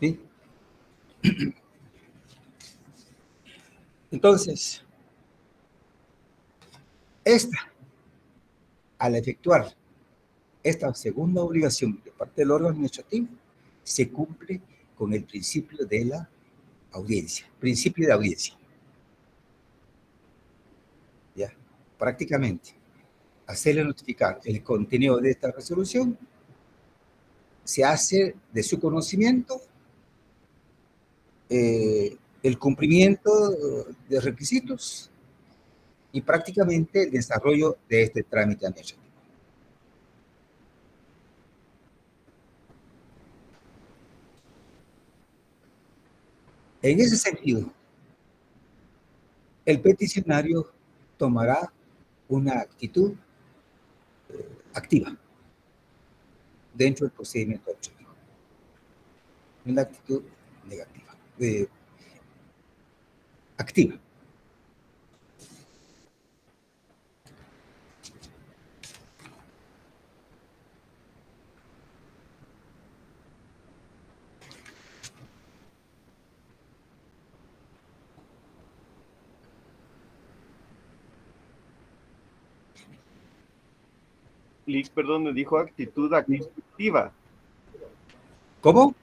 ¿Sí? Entonces, al efectuar esta segunda obligación de parte del órgano administrativo, se cumple con el principio de la audiencia, principio de audiencia. Ya, prácticamente, hacerle notificar el contenido de esta resolución se hace de su conocimiento el cumplimiento de requisitos y prácticamente el desarrollo de este trámite administrativo. En ese sentido, el peticionario tomará una actitud activa dentro del procedimiento administrativo. Una actitud negativa, activa. Perdón, me dijo actitud activa. ¿Cómo?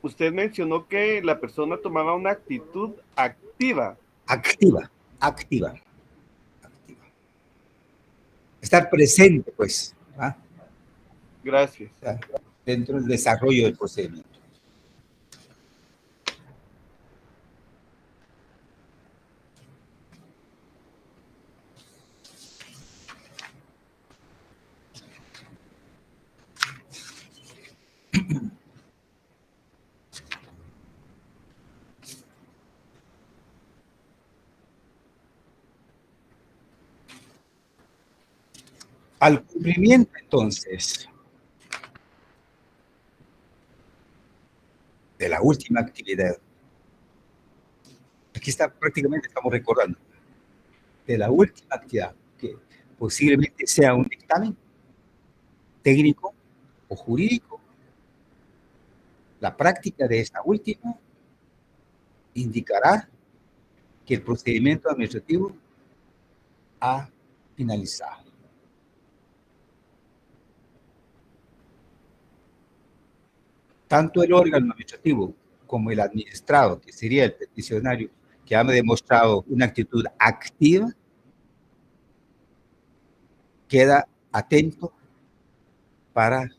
Usted mencionó que la persona tomaba una actitud activa. Activa. Estar presente, pues, ¿ah? Gracias. Dentro del desarrollo del procedimiento. Al cumplimiento, entonces, de la última actividad, aquí está, prácticamente estamos recordando, de la última actividad, que posiblemente sea un dictamen técnico o jurídico, la práctica de esta última indicará que el procedimiento administrativo ha finalizado. Tanto el órgano administrativo como el administrado, que sería el peticionario, que ha demostrado una actitud activa, queda atento para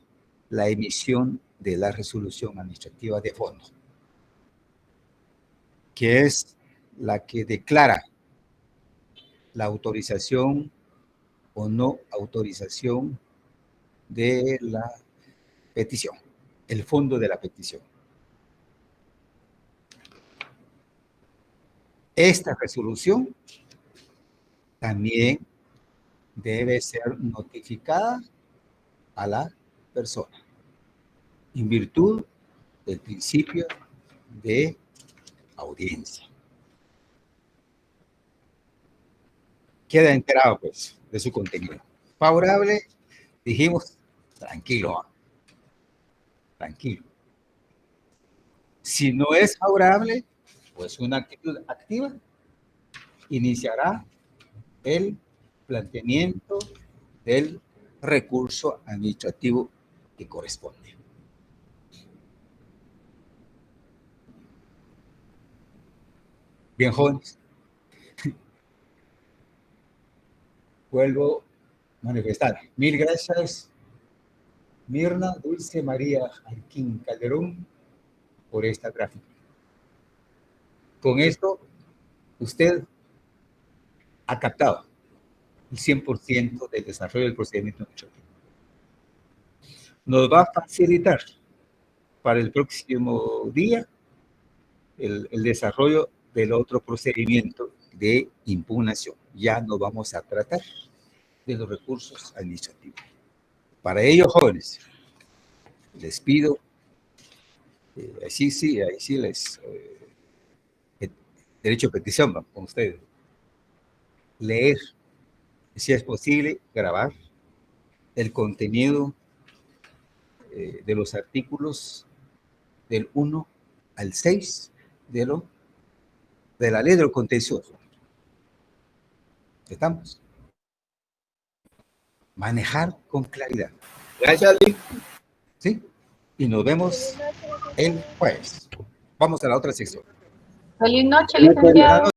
la emisión de la resolución administrativa de fondo, que es la que declara la autorización o no autorización de la petición, el fondo de la petición. Esta resolución también debe ser notificada a la persona en virtud del principio de audiencia. Queda enterado, pues, de su contenido. Favorable, dijimos, tranquilo, tranquilo. Si no es favorable, pues una actitud activa iniciará el planteamiento del recurso administrativo que corresponde. Bien, jóvenes. Vuelvo a manifestar. Mil gracias, Mirna Dulce María Jarquín Calderón, por esta gráfica. Con esto, usted ha captado el 100% del desarrollo del procedimiento administrativo. Nos va a facilitar para el próximo día el desarrollo del otro procedimiento de impugnación. Ya no vamos a tratar de los recursos administrativos. Para ello, jóvenes, les pido, ahí sí les derecho a petición, ¿no? Con ustedes. Leer, si es posible, grabar el contenido de los artículos del 1 al 6 de la ley de lo contencioso. ¿Estamos? Manejar con claridad. Gracias, Lee. ¿Sí? Y nos vemos el jueves. Vamos a la otra sección. Feliz noche, licenciado.